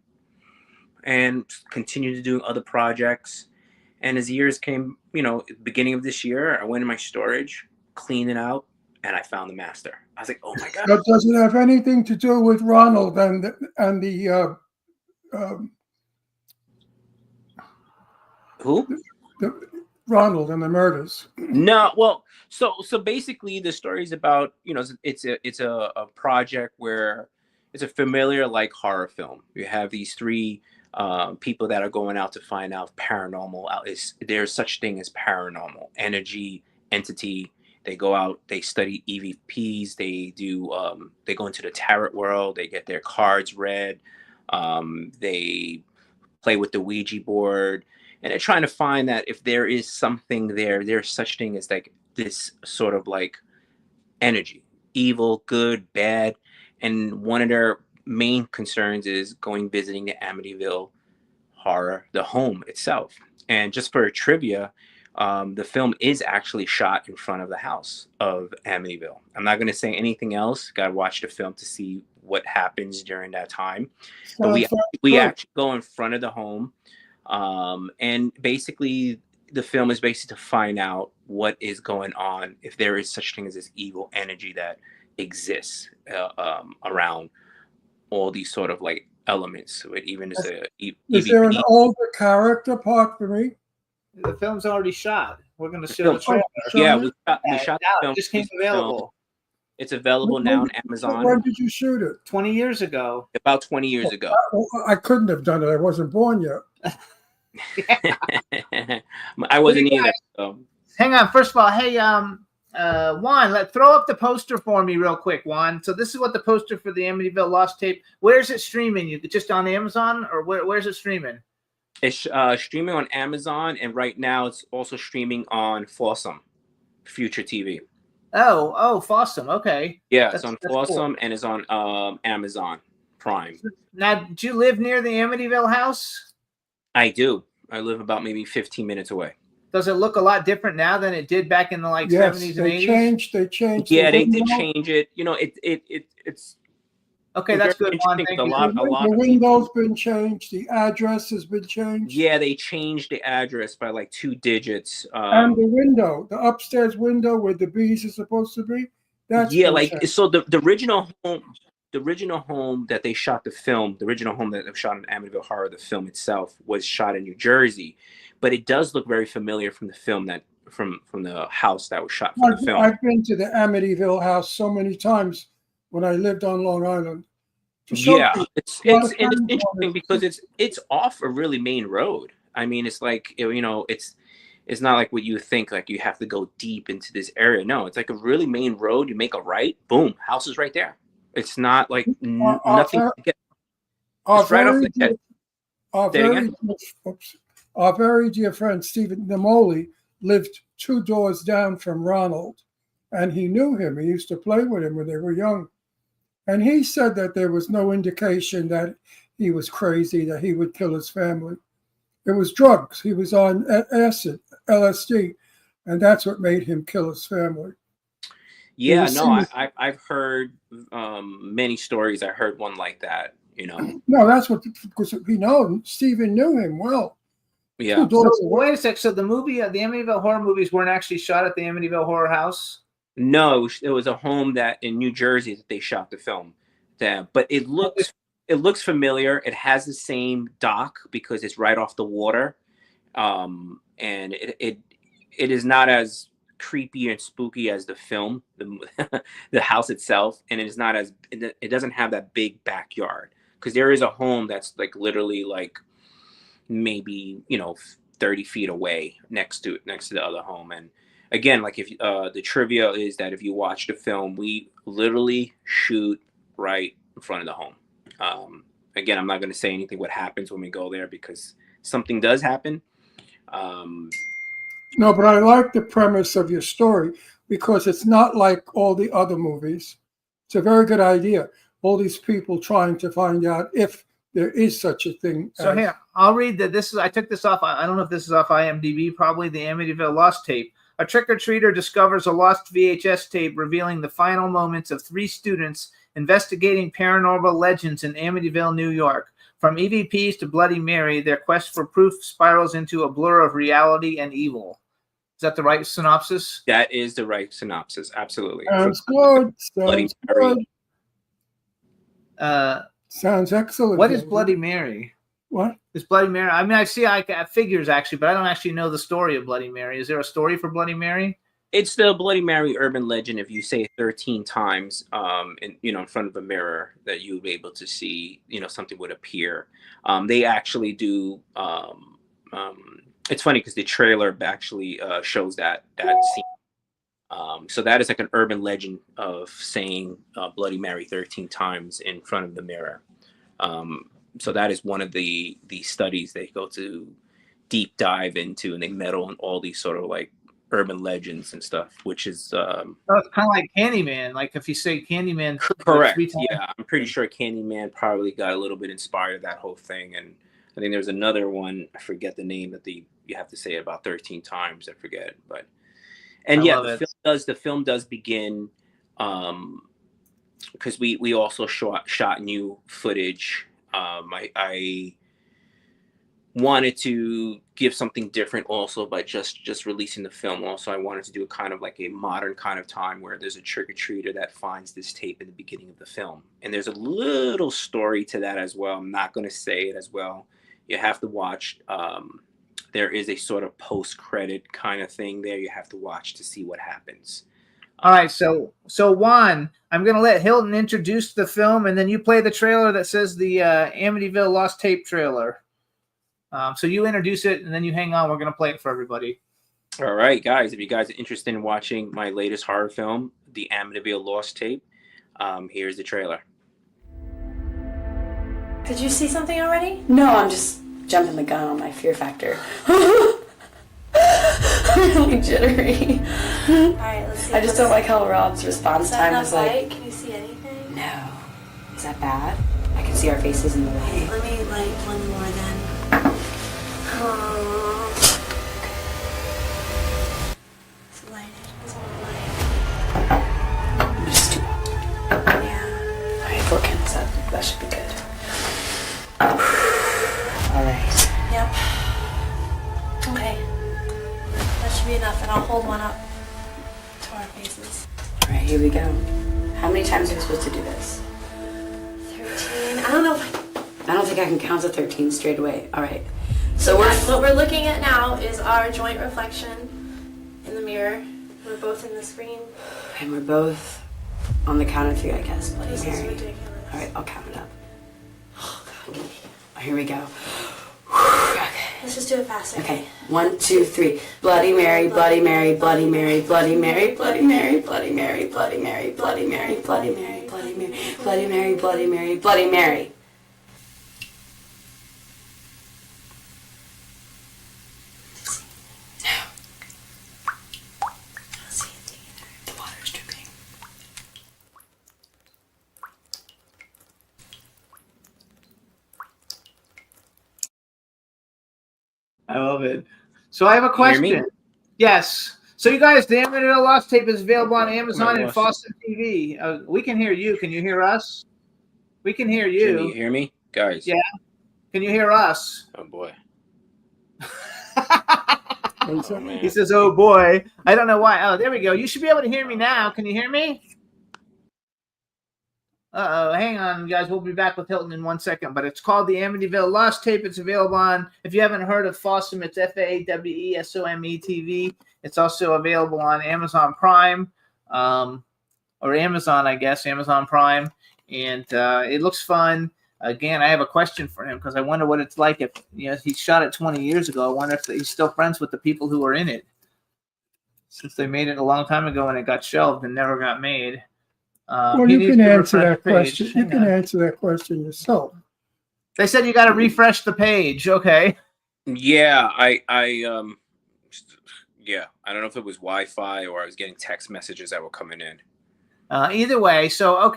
and continued to do other projects. And as years came, beginning of this year, I went in my storage, cleaned it out, and I found the master. I was like, oh my God. That doesn't have anything to do with Ronald and Who? Ronald and the murders. No, well, so basically the story is about, it's a project where it's a familiar like horror film. You have these three people that are going out to find out paranormal. There's such thing as paranormal energy entity. They go out, they study EVPs. They do. They go into the tarot world. They get their cards read. They play with the Ouija board, and they're trying to find that if there is something there, there's such thing as like this sort of like energy, evil, good, bad. And one of their main concerns is visiting the Amityville Horror, the home itself. And just for trivia, the film is actually shot in front of the house of Amityville. I'm not going to say anything else. Got to watch the film to see what happens during that time. But we actually go in front of the home. And basically, the film is basically to find out what is going on, if there is such thing as this evil energy that exists around all these sort of like elements. So it even is Is there an older character part for me? The film's already shot. We're going to show the trailer. Yeah, we shot the film. It just came available. It's available now on Amazon. When did you shoot it? 20 years ago. About 20 years ago. I couldn't have done it. I wasn't born yet. I wasn't either. So. Hang on. First of all, hey, Juan, throw up the poster for me real quick, Juan. So this is what the poster for the Amityville Lost Tape. Where's it streaming? You just on Amazon, or where's it streaming? It's streaming on Amazon, and right now it's also streaming on Fossum, Future TV. Oh, Fossum. Okay. Yeah, it's on Fossum, cool. And it's on Amazon Prime. Now, do you live near the Amityville house? I do. I live about maybe 15 minutes away. Does it look a lot different now than it did back in the 70s and 80s? They changed. Yeah, they did change it. It's okay. That's good. Juan, a lot the window's been changed. The address has been changed. Yeah, they changed the address by like 2 digits. And the window, the upstairs window where the bees are supposed to be. That's changed. So the original home. The original home that they shot the film, the original home that they shot in Amityville Horror, the film itself, was shot in New Jersey, but it does look very familiar from the film that from the house that was shot for the film. I've been to the Amityville house so many times when I lived on Long Island. Yeah, it's interesting because it's off a really main road. I mean, it's like it's not like what you think, like you have to go deep into this area. No, it's like a really main road. You make a right, boom, house is right there. It's not like nothing. It's right off the head. Our very dear friend Stephen Nemoli lived 2 doors down from Ronald, and he knew him. He used to play with him when they were young. And he said that there was no indication that he was crazy, that he would kill his family. It was drugs. He was on acid, LSD, and that's what made him kill his family. Yeah, no, I've heard many stories. I heard one like that, No, that's what, because Stephen knew him well. Yeah. So, wait a sec. So the the Amityville Horror movies weren't actually shot at the Amityville Horror House? No, it was a home that in New Jersey that they shot the film. But it looks familiar. It has the same dock because it's right off the water, and it is not as creepy and spooky as the film, the house itself, and it doesn't have that big backyard, because there is a home that's like literally like maybe 30 feet away next to the other home. And again, like if the trivia is that if you watch the film, we literally shoot right in front of the home. Again, I'm not going to say anything what happens when we go there because something does happen. No, but I like the premise of your story because it's not like all the other movies. It's a very good idea. All these people trying to find out if there is such a thing. So here, I'll read that. This is, I took this off. I don't know if this is off IMDb, probably the Amityville Lost Tape. A trick-or-treater discovers a lost VHS tape revealing the final moments of 3 students investigating paranormal legends in Amityville, New York. From EVPs to Bloody Mary, their quest for proof spirals into a blur of reality and evil. Is that the right synopsis? That is the right synopsis. Absolutely. Sounds good. Bloody Sounds Mary. good. Sounds excellent. What is Bloody Mary? What? Is Bloody Mary? I mean, I see figures actually, but I don't actually know the story of Bloody Mary. Is there a story for Bloody Mary? It's the Bloody Mary urban legend. If you say 13 times, in front of a mirror, that you'll be able to see, something would appear. They actually do. It's funny because the trailer actually shows that scene. So that is like an urban legend of saying Bloody Mary 13 times in front of the mirror. So that is one of the studies they go to deep dive into, and they meddle on all these sort of like urban legends and stuff, which is Oh, it's kind of like Candyman. Like if you say Candyman, correct. 3 times. Yeah, I'm pretty sure Candyman probably got a little bit inspired of that whole thing. And I think there's another one, I forget the name, that you have to say it about 13 times. I forget, but the film does begin because we also shot new footage. I wanted to give something different also by just releasing the film. Also, I wanted to do a kind of like a modern kind of time where there's a trick-or-treater that finds this tape in the beginning of the film. And there's a little story to that as well. I'm not going to say it as well. You have to watch. There is a sort of post-credit kind of thing there. You have to watch to see what happens. All right, so Juan, I'm going to let Hilton introduce the film, and then you play the trailer that says the Amityville Lost Tape trailer. So you introduce it, and then you hang on. We're going to play it for everybody. All right, guys. If you guys are interested in watching my latest horror film, The Amityville Lost Tape, here's the trailer. Did you see something already? No, I'm just jumping the gun on my fear factor. Really jittery. Alright, let's see. I just don't like how Rob's response time is like, Can you see anything? no. Is that bad? I can see our faces in the way. Let me light one more then. It's lighted. It's more light. I'm just too. Yeah. Alright, 4 candles up. That should be good. Alright. Yep. Okay. That should be enough, and I'll hold one up to our faces. Alright, here we go. How many times are we supposed to do this? 13. I don't know if I don't think I can count to 13 straight away. Alright. So what we're looking at now is our joint reflection in the mirror. We're both in the screen. And we're both on the count of 3, I guess. Bloody This is Mary. ridiculous. Alright, I'll count it up. Oh, God. Here we go. Okay. Let's just do it fast. Okay, 1, 2, 3. Bloody Mary, Bloody Mary, Bloody Mary, Bloody Mary, Bloody Mary, Bloody Mary, Bloody Mary, Bloody Mary, Bloody Mary, Bloody Mary, Bloody Mary, Bloody Mary, Bloody Mary. The water's dripping. I love it. So I have a Can you hear question. me? Yes. So you guys, the Amityville Lost Tape is available on Amazon and lost Fawcett TV. We can hear you. Can you hear us? We can hear Can you. you hear me, guys? Yeah. Can you hear us? Oh boy. What is that? Man. He says, "Oh boy." I don't know why. Oh, there we go. You should be able to hear me now. Can you hear me? Hang on, guys. We'll be back with Hilton in 1 second. But it's called the Amityville Lost Tape. It's available on. If you haven't heard of Fawsome, it's FAWESOME TV. It's also available on Amazon Prime, or Amazon, I guess, Amazon Prime. And it looks fun. Again, I have a question for him because I wonder what it's like if he shot it 20 years ago. I wonder if he's still friends with the people who were in it, since they made it a long time ago and it got shelved and never got made. Well, he you needs can to answer refresh that the page. question. You Hang can on. answer that question yourself. They said you got to refresh the page. Okay. Yeah, yeah, I don't know if it was Wi-Fi or I was getting text messages that were coming in. Either way, so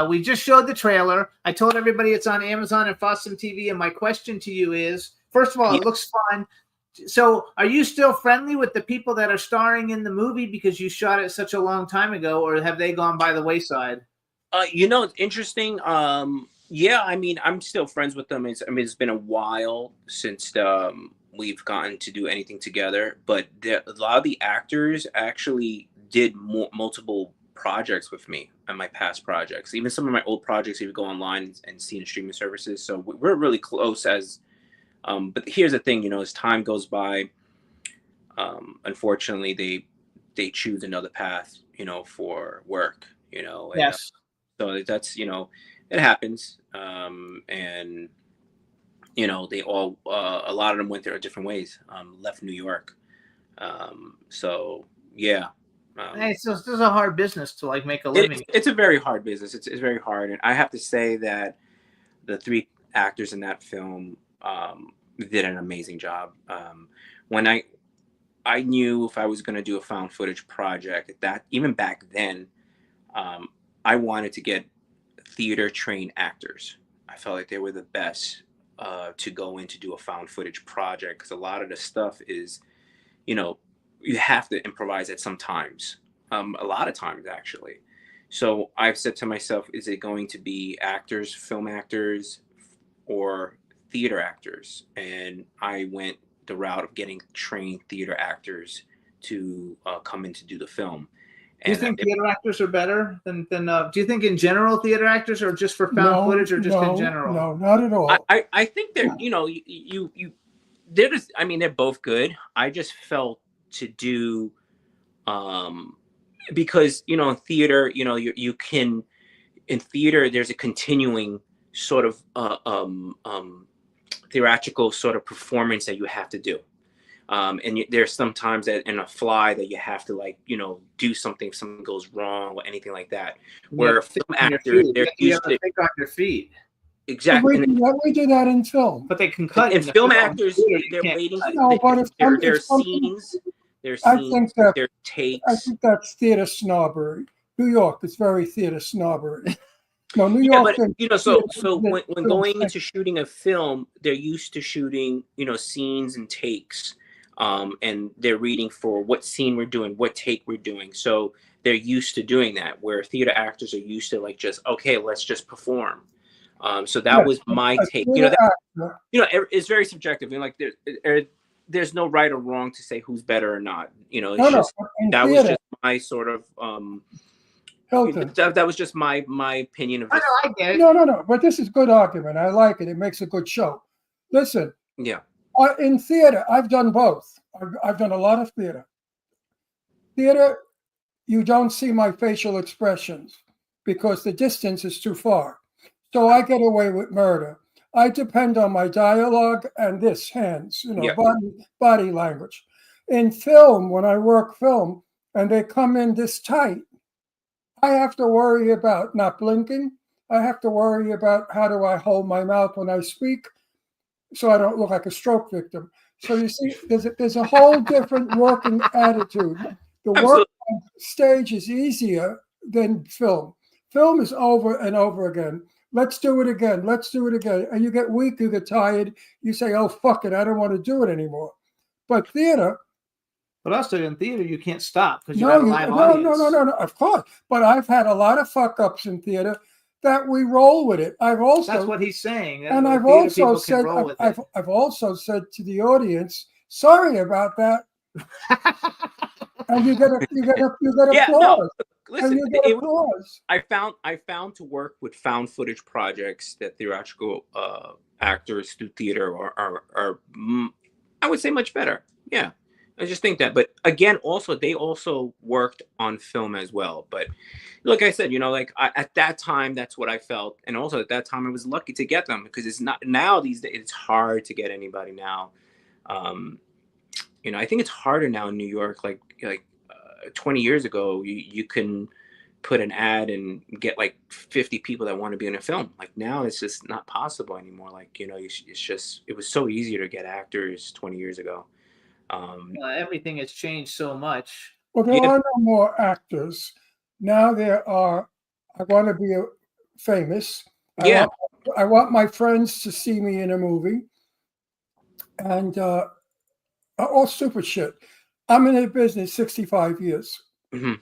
we just showed the trailer. I told everybody it's on Amazon and Fawsome TV, and my question to you is: first of all, Yeah. it looks fun. So, are you still friendly with the people that are starring in the movie because you shot it such a long time ago, or have they gone by the wayside? It's interesting. Yeah, I mean, I'm still friends with them. It's been a while since we've gotten to do anything together, but a lot of the actors actually did multiple projects with me on my past projects. Even some of my old projects, you go online and see in streaming services. So we're really close as. But here's the thing, as time goes by, unfortunately, they choose another path, for work, and, Yes. so that's, it happens. And, they all, a lot of them went their different ways, left New York. So yeah. Hey, this is a hard business to make a living. It's a very hard business. It's very hard. And I have to say that the three actors in that film, did an amazing job. When I knew if I was going to do a found footage project, that even back then, I wanted to get theater trained actors. I felt like they were the best to go in to do a found footage project, because a lot of the stuff is, you have to improvise at some times, a lot of times actually. So I've said to myself, is it going to be actors, film actors, or theater actors? And I went the route of getting trained theater actors to come in to do the film. Do you think theater actors are better than do you think in general theater actors are just for found footage, or just in general? No, not at all. I think they're, they're just, they're both good. I just felt to do, because, in theater, you can, in theater, there's a continuing sort of theatrical sort of performance that you have to do. And there's sometimes that in a fly that you have to do something if something goes wrong or anything like that. Where film actors, they're used to think on your feet. Exactly. We do that in film. But they can cut. And film actors, they're waiting. There's scenes. There's scenes. There's takes. I think that's theater snobbery. New York is very theater snobbery. No, New York. Yeah, but so when going into shooting a film, they're used to shooting, scenes and takes, and they're reading for what scene we're doing, what take we're doing. So they're used to doing that. Where theater actors are used to let's just perform. So that was my take. It's very subjective. There's no right or wrong to say who's better or not. That was just my sort of. That was just my opinion of this. I get it. No. But this is good argument. I like it. It makes a good show. Listen. Yeah. In theater, I've done both. I've done a lot of theater. Theater, you don't see my facial expressions because the distance is too far. So I get away with murder. I depend on my dialogue and hands, body language. In film, when I work film and they come in this tight, I have to worry about not blinking. I have to worry about how do I hold my mouth when I speak so I don't look like a stroke victim. So you see, there's a whole different working attitude. The work on stage is easier than film. Film is over and over again. Let's do it again. Let's do it again. And you get weak, you get tired. You say, oh, fuck it. I don't want to do it anymore. But theater. But also in theater, you can't stop because you have a live audience. No, of course. But I've had a lot of fuck ups in theater that we roll with it. That's what he's saying. And I've also said to the audience, sorry about that. And you get applause. Listen, I found to work with found footage projects that theatrical actors do theater are I would say much better. Yeah. I just think that, but again, they also worked on film as well. But like I said, at that time, that's what I felt. And also at that time I was lucky to get them, because it's not now these days, it's hard to get anybody now. I think it's harder now in New York, like 20 years ago, you can put an ad and get like 50 people that want to be in a film. Like now it's just not possible anymore. Like, you know, it's just, it was so easy to get actors 20 years ago. Everything has changed so much. Well, there are no more actors. Now there are, I want to be famous. I want my friends to see me in a movie. And all stupid shit. I'm in the business 65 years. Mm-hmm.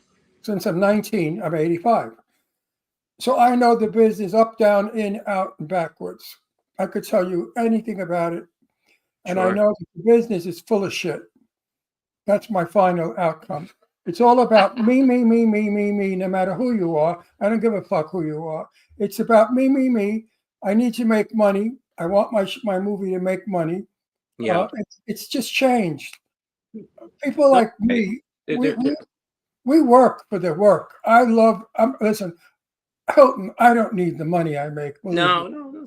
Since I'm 19, I'm 85. So I know the business up, down, in, out, and backwards. I could tell you anything about it. And I know that the business is full of shit. That's my final outcome. It's all about me, no matter who you are. I don't give a fuck who you are. It's about me. I need to make money. I want my movie to make money. Yeah. It's just changed. People like me, we work for the work. I love, listen, Hilton, I don't need the money I make. No,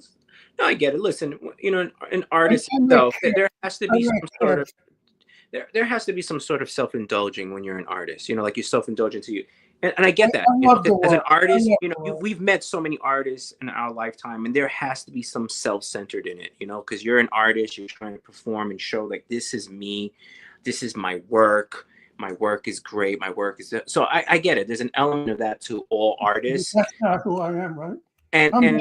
I get it. Listen, you know, an artist itself, there has to be some sort of, there has to be some sort of self-indulging when you're an artist, you know, like you're self-indulgent to you. And I get that. As an artist, you know, we've met so many artists in our lifetime, and there has to be some self-centered in it, you know, because you're an artist, you're trying to perform and show like, this is me, this is my work. My work is great. My work is so I get it. There's an element of that to all artists. That's not who I am, right? I'm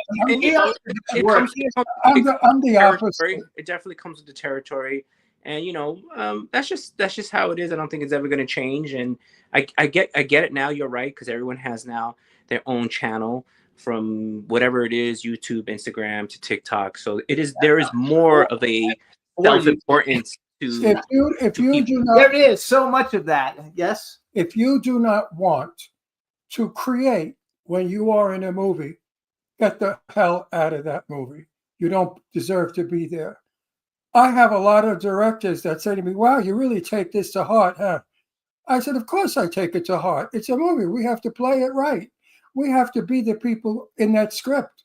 the opposite. It definitely comes with the territory, and you know, that's just how it is. I don't think it's ever going to change. And I get it now. You're right, because everyone has now their own channel, from whatever it is, YouTube, Instagram to TikTok. So there is more of a self-importance. If you do not, there is so much of that. Yes. If you do not want to create when you are in a movie, get the hell out of that movie. You don't deserve to be there. I have a lot of directors that say to me, wow, you really take this to heart, huh? I said, of course I take it to heart. It's a movie. We have to play it right. We have to be the people in that script.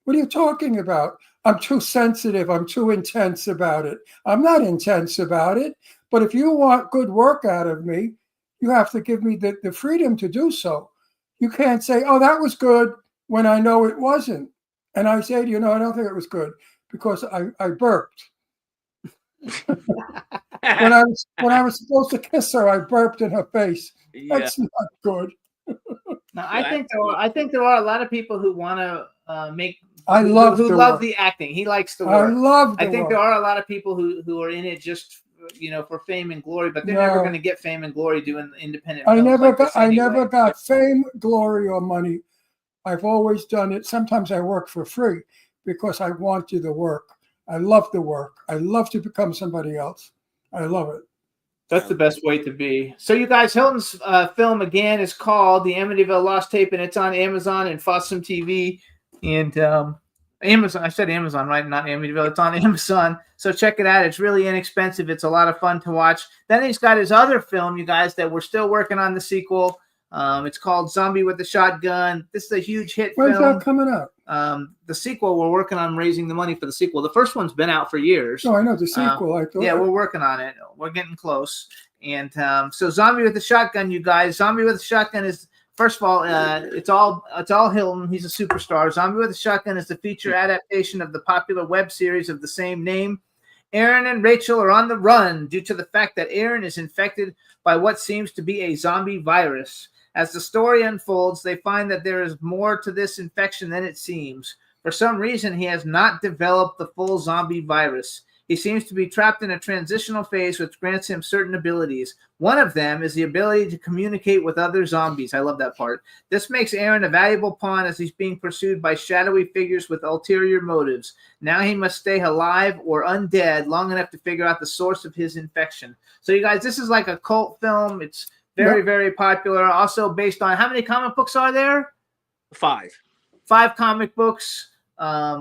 What are you talking about? I'm too sensitive. I'm too intense about it. I'm not intense about it. But if you want good work out of me, you have to give me the freedom to do so. You can't say, oh, that was good, when I know it wasn't. And I said, you know, I don't think it was good because I burped. when I was supposed to kiss her, I burped in her face. That's not good. Now, I think there are a lot of people who want to make. I love who love the acting. He likes the work. I think there are a lot of people who are in it just, you know, for fame and glory, but they're never going to get fame and glory doing independent. I never got fame, glory, or money. I've always done it. Sometimes I work for free because I want to do the work. I love the work. I love to become somebody else. I love it. That's the best way to be. So, you guys, Hilton's film again is called The Amityville Lost Tape, and it's on Amazon and Fossum TV. And Amazon, I said Amazon, right? Not Amityville. It's on Amazon. So check it out. It's really inexpensive. It's a lot of fun to watch. Then he's got his other film, you guys, that we're still working on the sequel. It's called Zombie with a Shotgun. This is a huge hit film. When's that coming out? The sequel, we're working on raising the money for the sequel. The first one's been out for years. No, I know the sequel. We're working on it. We're getting close. And so Zombie with a Shotgun, you guys. Zombie with a Shotgun is, first of all, it's all Hilton. He's a superstar. Zombie with a Shotgun is the feature adaptation of the popular web series of the same name. Aaron and Rachel are on the run due to the fact that Aaron is infected by what seems to be a zombie virus. As the story unfolds, they find that there is more to this infection than it seems. For some reason, he has not developed the full zombie virus. He seems to be trapped in a transitional phase which grants him certain abilities. One of them is the ability to communicate with other zombies. I love that part. This makes Aaron a valuable pawn as he's being pursued by shadowy figures with ulterior motives. Now he must stay alive or undead long enough to figure out the source of his infection. So, you guys, this is like a cult film. It's very, very popular. Also based on, how many comic books are there? 5 comic books.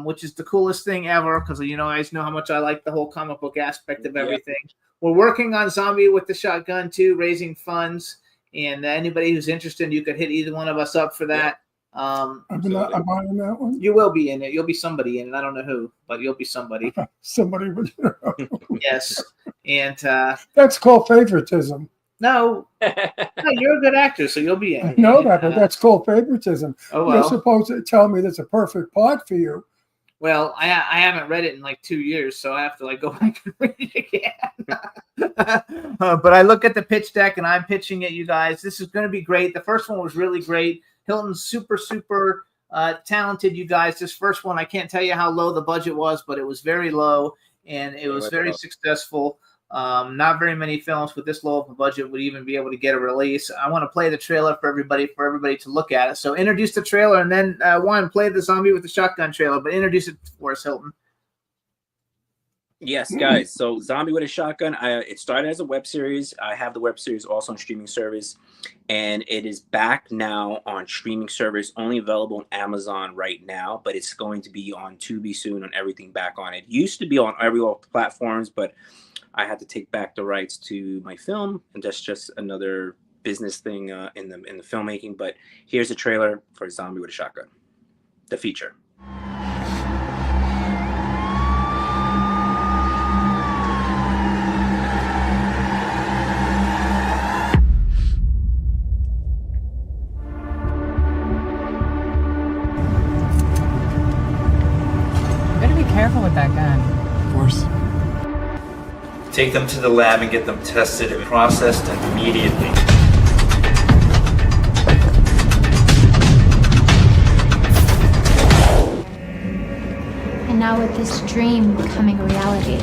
Which is the coolest thing ever, because you guys know how much I like the whole comic book aspect of everything. Yeah. We're working on Zombie with the Shotgun too, raising funds, and anybody who's interested, you could hit either one of us up for that. Am I in that one? You will be in it. You'll be somebody in it. I don't know who, but you'll be somebody. Somebody would. Yes, and that's called favoritism. No, no, you're a good actor, so you'll be in. I know that, but that's called favoritism. Oh, You're well. supposed to tell me there's a perfect part for you. Well, I haven't read it in like 2 years, so I have to like go back and read it again. But I look at the pitch deck and I'm pitching it, you guys. This is going to be great. The first one was really great. Hilton's super talented, you guys. This first one, I can't tell you how low the budget was, but it was very low and it was very successful. Not very many films with this low of a budget would even be able to get a release. I want to play the trailer for everybody to look at it. So introduce the trailer and then play the Zombie with the Shotgun trailer, but introduce it for us, Hilton. Yes, guys. So Zombie with a Shotgun, it started as a web series. I have the web series also on streaming service, and it is back now on streaming service, only available on Amazon right now, but it's going to be on Tubi soon and everything back on it. Used to be on every platforms, but I had to take back the rights to my film, and that's just another business thing in the filmmaking. But here's a trailer for Zombie with a Shotgun, the feature. You better be careful with that gun. Of course. Take them to the lab and get them tested and processed immediately. And now with this dream becoming a reality,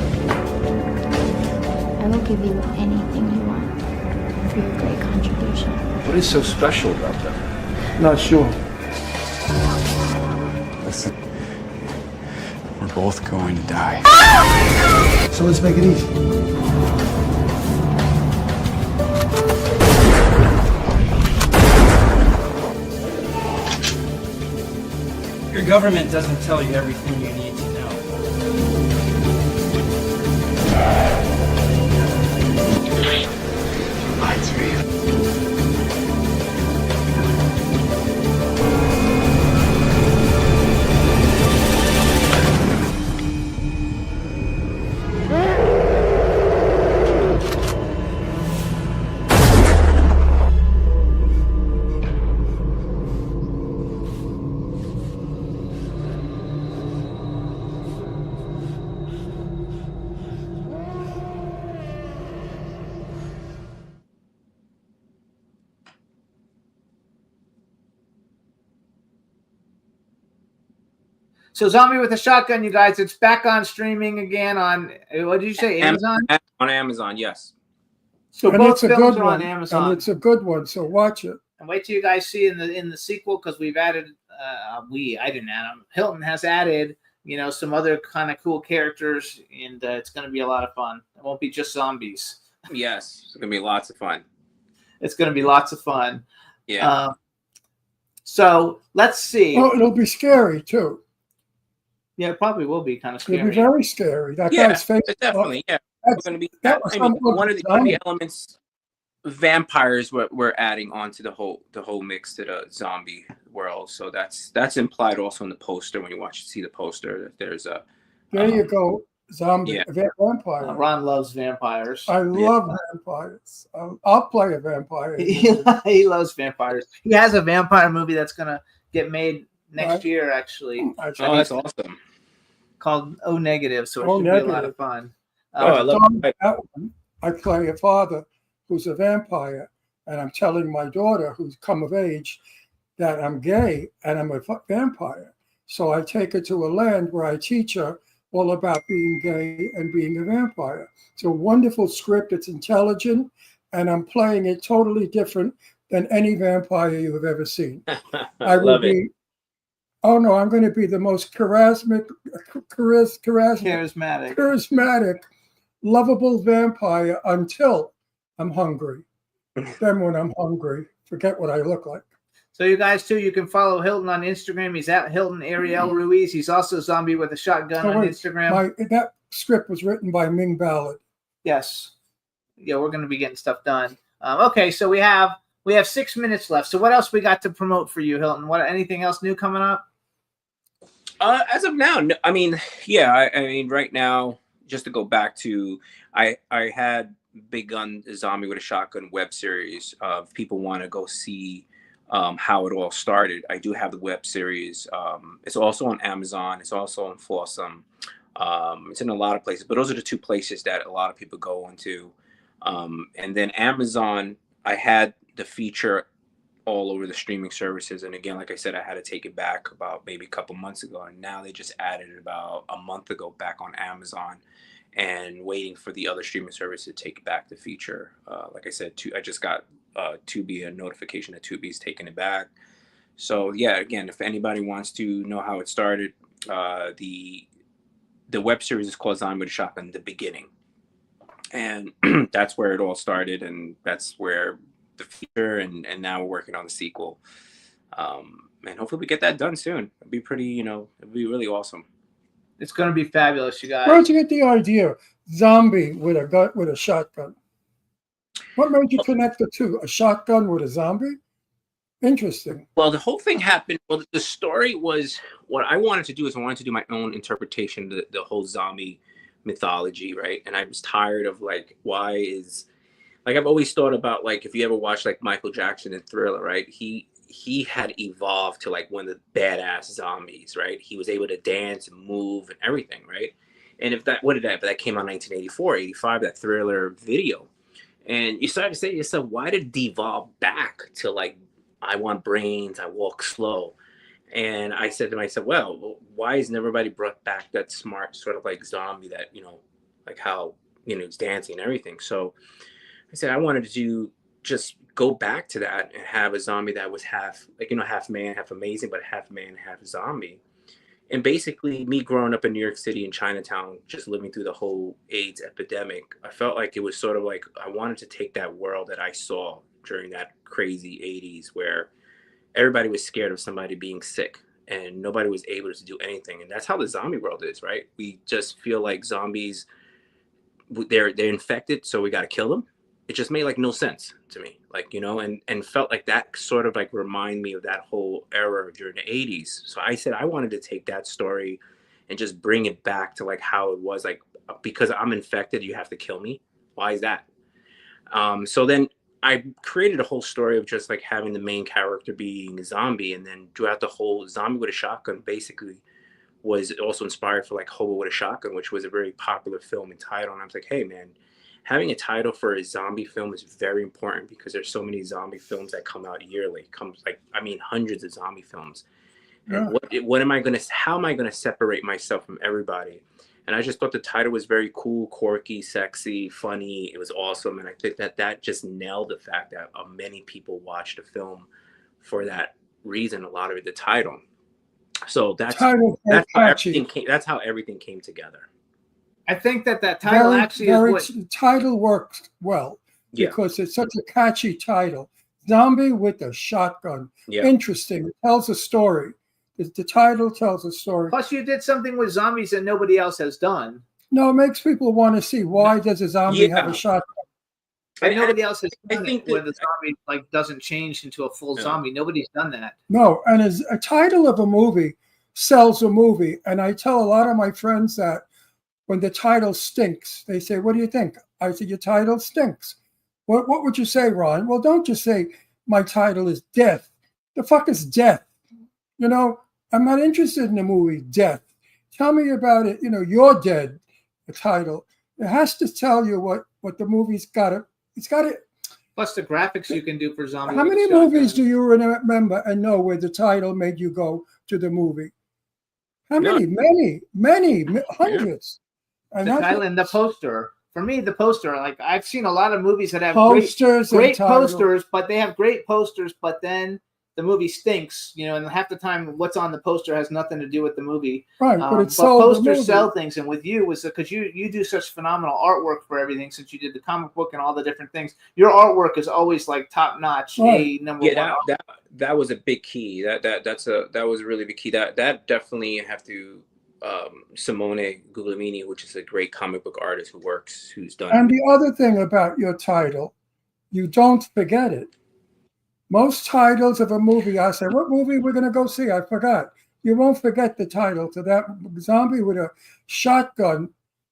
I will give you anything you want for your great contribution. What is so special about them? Not sure. Listen, we're both going to die. So let's make it easy. Your government doesn't tell you everything you need to know. Lights me. So Zombie with a Shotgun, you guys, it's back on streaming again on, what did you say, Amazon? On Amazon, yes. So And both it's a films good are one. on Amazon. And it's a good one, so watch it. And wait till you guys see in the sequel, because we've added, I didn't add them. Hilton has added, some other kind of cool characters, and it's going to be a lot of fun. It won't be just zombies. Yes, it's going to be lots of fun. It's going to be lots of fun. Yeah. So let's see. Oh, it'll be scary, too. Yeah, it probably will be kind of scary. It'll be very scary. That Yeah, guy's face. definitely. Yeah, That's- going to be that was some one of the zombie. elements. Vampires we're adding onto the whole mix to the zombie world. So that's implied also in the poster when you see the poster. That there's a. There you go. Zombie. Yeah. Vampire. Ron loves vampires. I love vampires. I'll play a vampire. He loves vampires. He has a vampire movie that's going to get made next Right. year, actually. Oh, that's awesome. Called O Negative, so it O should be a lot Negative. of fun. I love it. That one. I play a father who's a vampire, and I'm telling my daughter, who's come of age, that I'm gay and I'm a vampire. So I take her to a land where I teach her all about being gay and being a vampire. It's a wonderful script. It's intelligent, and I'm playing it totally different than any vampire you have ever seen. I will love it. be. Oh no, I'm going to be the most charismatic, lovable vampire until I'm hungry. Then when I'm hungry, forget what I look like. So you guys too, you can follow Hilton on Instagram. He's at Hilton Ariel Ruiz. He's also Zombie with a Shotgun on Instagram. That script was written by Ming Ballard. Yes. Yeah, we're going to be getting stuff done. Okay, so we have 6 minutes left. So what else we got to promote for you, Hilton? Anything else new coming up? As of now, I mean, right now, just to go back to, I had begun the Zombie with a Shotgun web series. If people want to go see how it all started, I do have the web series. It's also on Amazon. It's also on Flawsome. It's in a lot of places, but those are the two places that a lot of people go into. And then Amazon, I had the feature all over the streaming services. And again, like I said, I had to take it back about maybe a couple months ago. And now they just added it about a month ago back on Amazon, and waiting for the other streaming service to take back the feature. Like I said, I just got Tubi, a notification that Tubi's taking it back. So yeah, again, if anybody wants to know how it started, the web series is called Zombie with a Shotgun: The Beginning. And that's where it all started, and that's where the feature, and now we're working on the sequel. And hopefully we get that done soon. It'd be pretty, it'd be really awesome. It's going to be fabulous, you guys. Where'd you get the idea? Zombie with a shotgun. What made you connect the two? A shotgun with a zombie? Interesting. Well, the whole thing happened. Well, the story was, what I wanted to do is I wanted to do my own interpretation of the whole zombie mythology, right? And I was tired of I've always thought about, like, if you ever watch like Michael Jackson in Thriller, right? He had evolved to like one of the badass zombies, right? He was able to dance and move and everything, right? And if that came out 1984, 85, that Thriller video. And you started to say to yourself, why did it devolve back to like, I want brains, I walk slow? And I said to myself, well, why isn't everybody brought back that smart sort of like zombie that, like how, it's dancing and everything. So I said, I wanted to just go back to that and have a zombie that was half man, half amazing, but half man, half zombie. And basically me growing up in New York City in Chinatown, just living through the whole AIDS epidemic, I felt like it was sort of like, I wanted to take that world that I saw during that crazy 80s where everybody was scared of somebody being sick and nobody was able to do anything. And that's how the zombie world is, right? We just feel like zombies, they're infected, so we got to kill them. It just made like no sense to me, like, and felt like that sort of like remind me of that whole era during the 80s. So I said, I wanted to take that story and just bring it back to like how it was, like, because I'm infected, you have to kill me. Why is that? So then I created a whole story of just like having the main character being a zombie. And then throughout the whole Zombie with a Shotgun basically was also inspired for like Hobo with a Shotgun, which was a very popular film and title. And I was like, hey man, having a title for a zombie film is very important because there's so many zombie films that come out yearly. Hundreds of zombie films. Yeah. And how am I going to separate myself from everybody? And I just thought the title was very cool, quirky, sexy, funny. It was awesome. And I think that just nailed the fact that many people watched the film for that reason, a lot of it, the title. So that's how everything came together. I think that title the title works well because it's such a catchy title. Zombie with a Shotgun. Yeah. Interesting. It tells a story. The title tells a story. Plus, you did something with zombies that nobody else has done. No, it makes people want to see why does a zombie have a shotgun. And nobody else has done it where the zombie doesn't change into a full zombie. Nobody's done that. No, and as a title of a movie sells a movie. And I tell a lot of my friends that when the title stinks, they say, what do you think? I said, your title stinks. What would you say, Ron? Well, don't just say my title is Death. The fuck is death? I'm not interested in the movie Death. Tell me about it. You're dead. The title. It has to tell you what the movie's got to. It's got to. Plus the graphics you can do for zombies. How many movies do you remember and know where the title made you go to the movie? How many? Many, hundreds. And the title and the poster. For me, the poster. Like I've seen a lot of movies that have posters, great posters, but they have great posters, but then the movie stinks, and half the time what's on the poster has nothing to do with the movie. Right, but posters sell things, and with you was because you do such phenomenal artwork for everything since you did the comic book and all the different things. Your artwork is always like top notch, right. number one. That was a big key. That was a really big key. That definitely have to Simone Guglielmini, which is a great comic book artist who's done. And the other thing about your title, you don't forget it. Most titles of a movie, I say, what movie we're going to go see? I forgot. You won't forget the title to that. Zombie with a Shotgun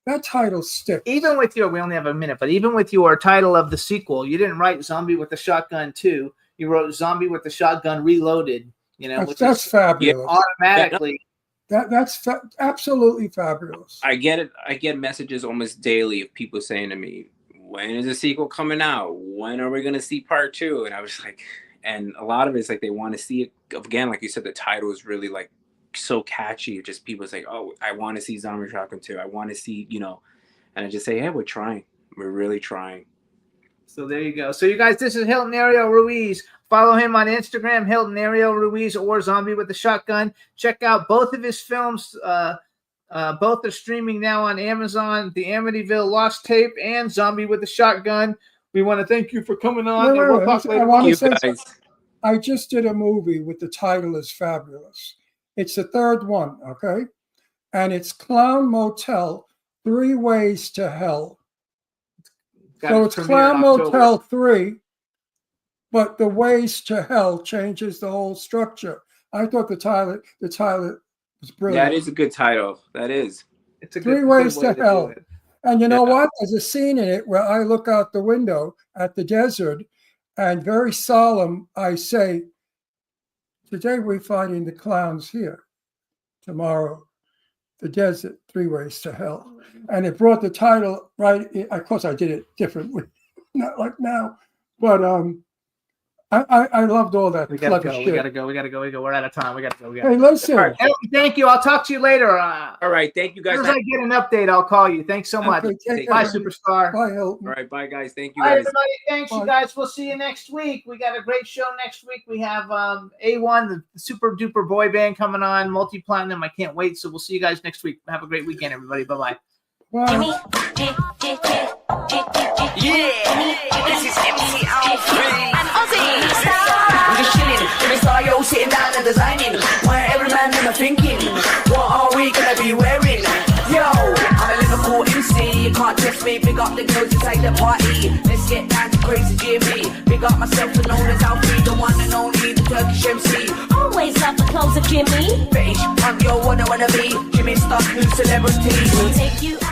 that title sticks. Even with your, we only have a minute, but even with your title of the sequel, you didn't write Zombie with the Shotgun 2. You wrote Zombie with the Shotgun Reloaded. You know, that's fabulous. Automatically. That's absolutely fabulous. I get it. I get messages almost daily of people saying to me, when is the sequel coming out? When are we going to see part 2? And I was like, and a lot of it's like they want to see it again. Like you said, the title is really like so catchy. Just people say, oh, I want to see Zombie Shotgun 2. I want to see, you know, and I just say, hey, we're trying. We're really trying. So there you go. So you guys, this is Hilton Ariel Ruiz. Follow him on Instagram, Hilton Ariel Ruiz, or Zombie with the Shotgun. Check out both of his films. Both are streaming now on Amazon, The Amityville Lost Tape and Zombie with the Shotgun. We want to thank you for coming on. I just did a movie with the title is fabulous. It's the third one, okay? And it's Clown Motel, 3 Ways to Hell. So it's Clown Motel 3, but the Ways to Hell changes the whole structure. I thought the title was brilliant. That is a good title. That is. It's a 3 Ways to Hell. And you know what? There's a scene in it where I look out the window at the desert and very solemn, I say, today we're finding the clowns here. Tomorrow, the desert, 3 Ways to Hell. And it brought the title right in. Of course, I did it differently, not like now. But I loved all that. We gotta go. We're out of time. We gotta go. Hey, listen. Right. Thank you. I'll talk to you later. All right. Thank you guys. As soon as I get an update, I'll call you. Thanks so much. Bye, superstar. Bye, Hilton. All right. Bye, guys. Thank you, Bye, guys. everybody. Thanks, you guys. We'll see you next week. We got a great show next week. We have A1, the super duper boy band coming on, multi-platinum. I can't wait. So we'll see you guys next week. Have a great weekend, everybody. Bye-bye. Yeah, this is MC Alfred. I'm just chilling, every star yo sitting down and designing. Where every man never thinking, what are we gonna be wearing? Yo, I'm a Liverpool MC, you can't test me. Big up the girls inside the party. Let's get down to crazy Jimmy. Big up myself and known as Alfred, the one and only, the Turkish MC. Always love the clothes of Jimmy. Bitch, I'm your one I wanna be. Jimmy Star, new celebrity. We'll take you out.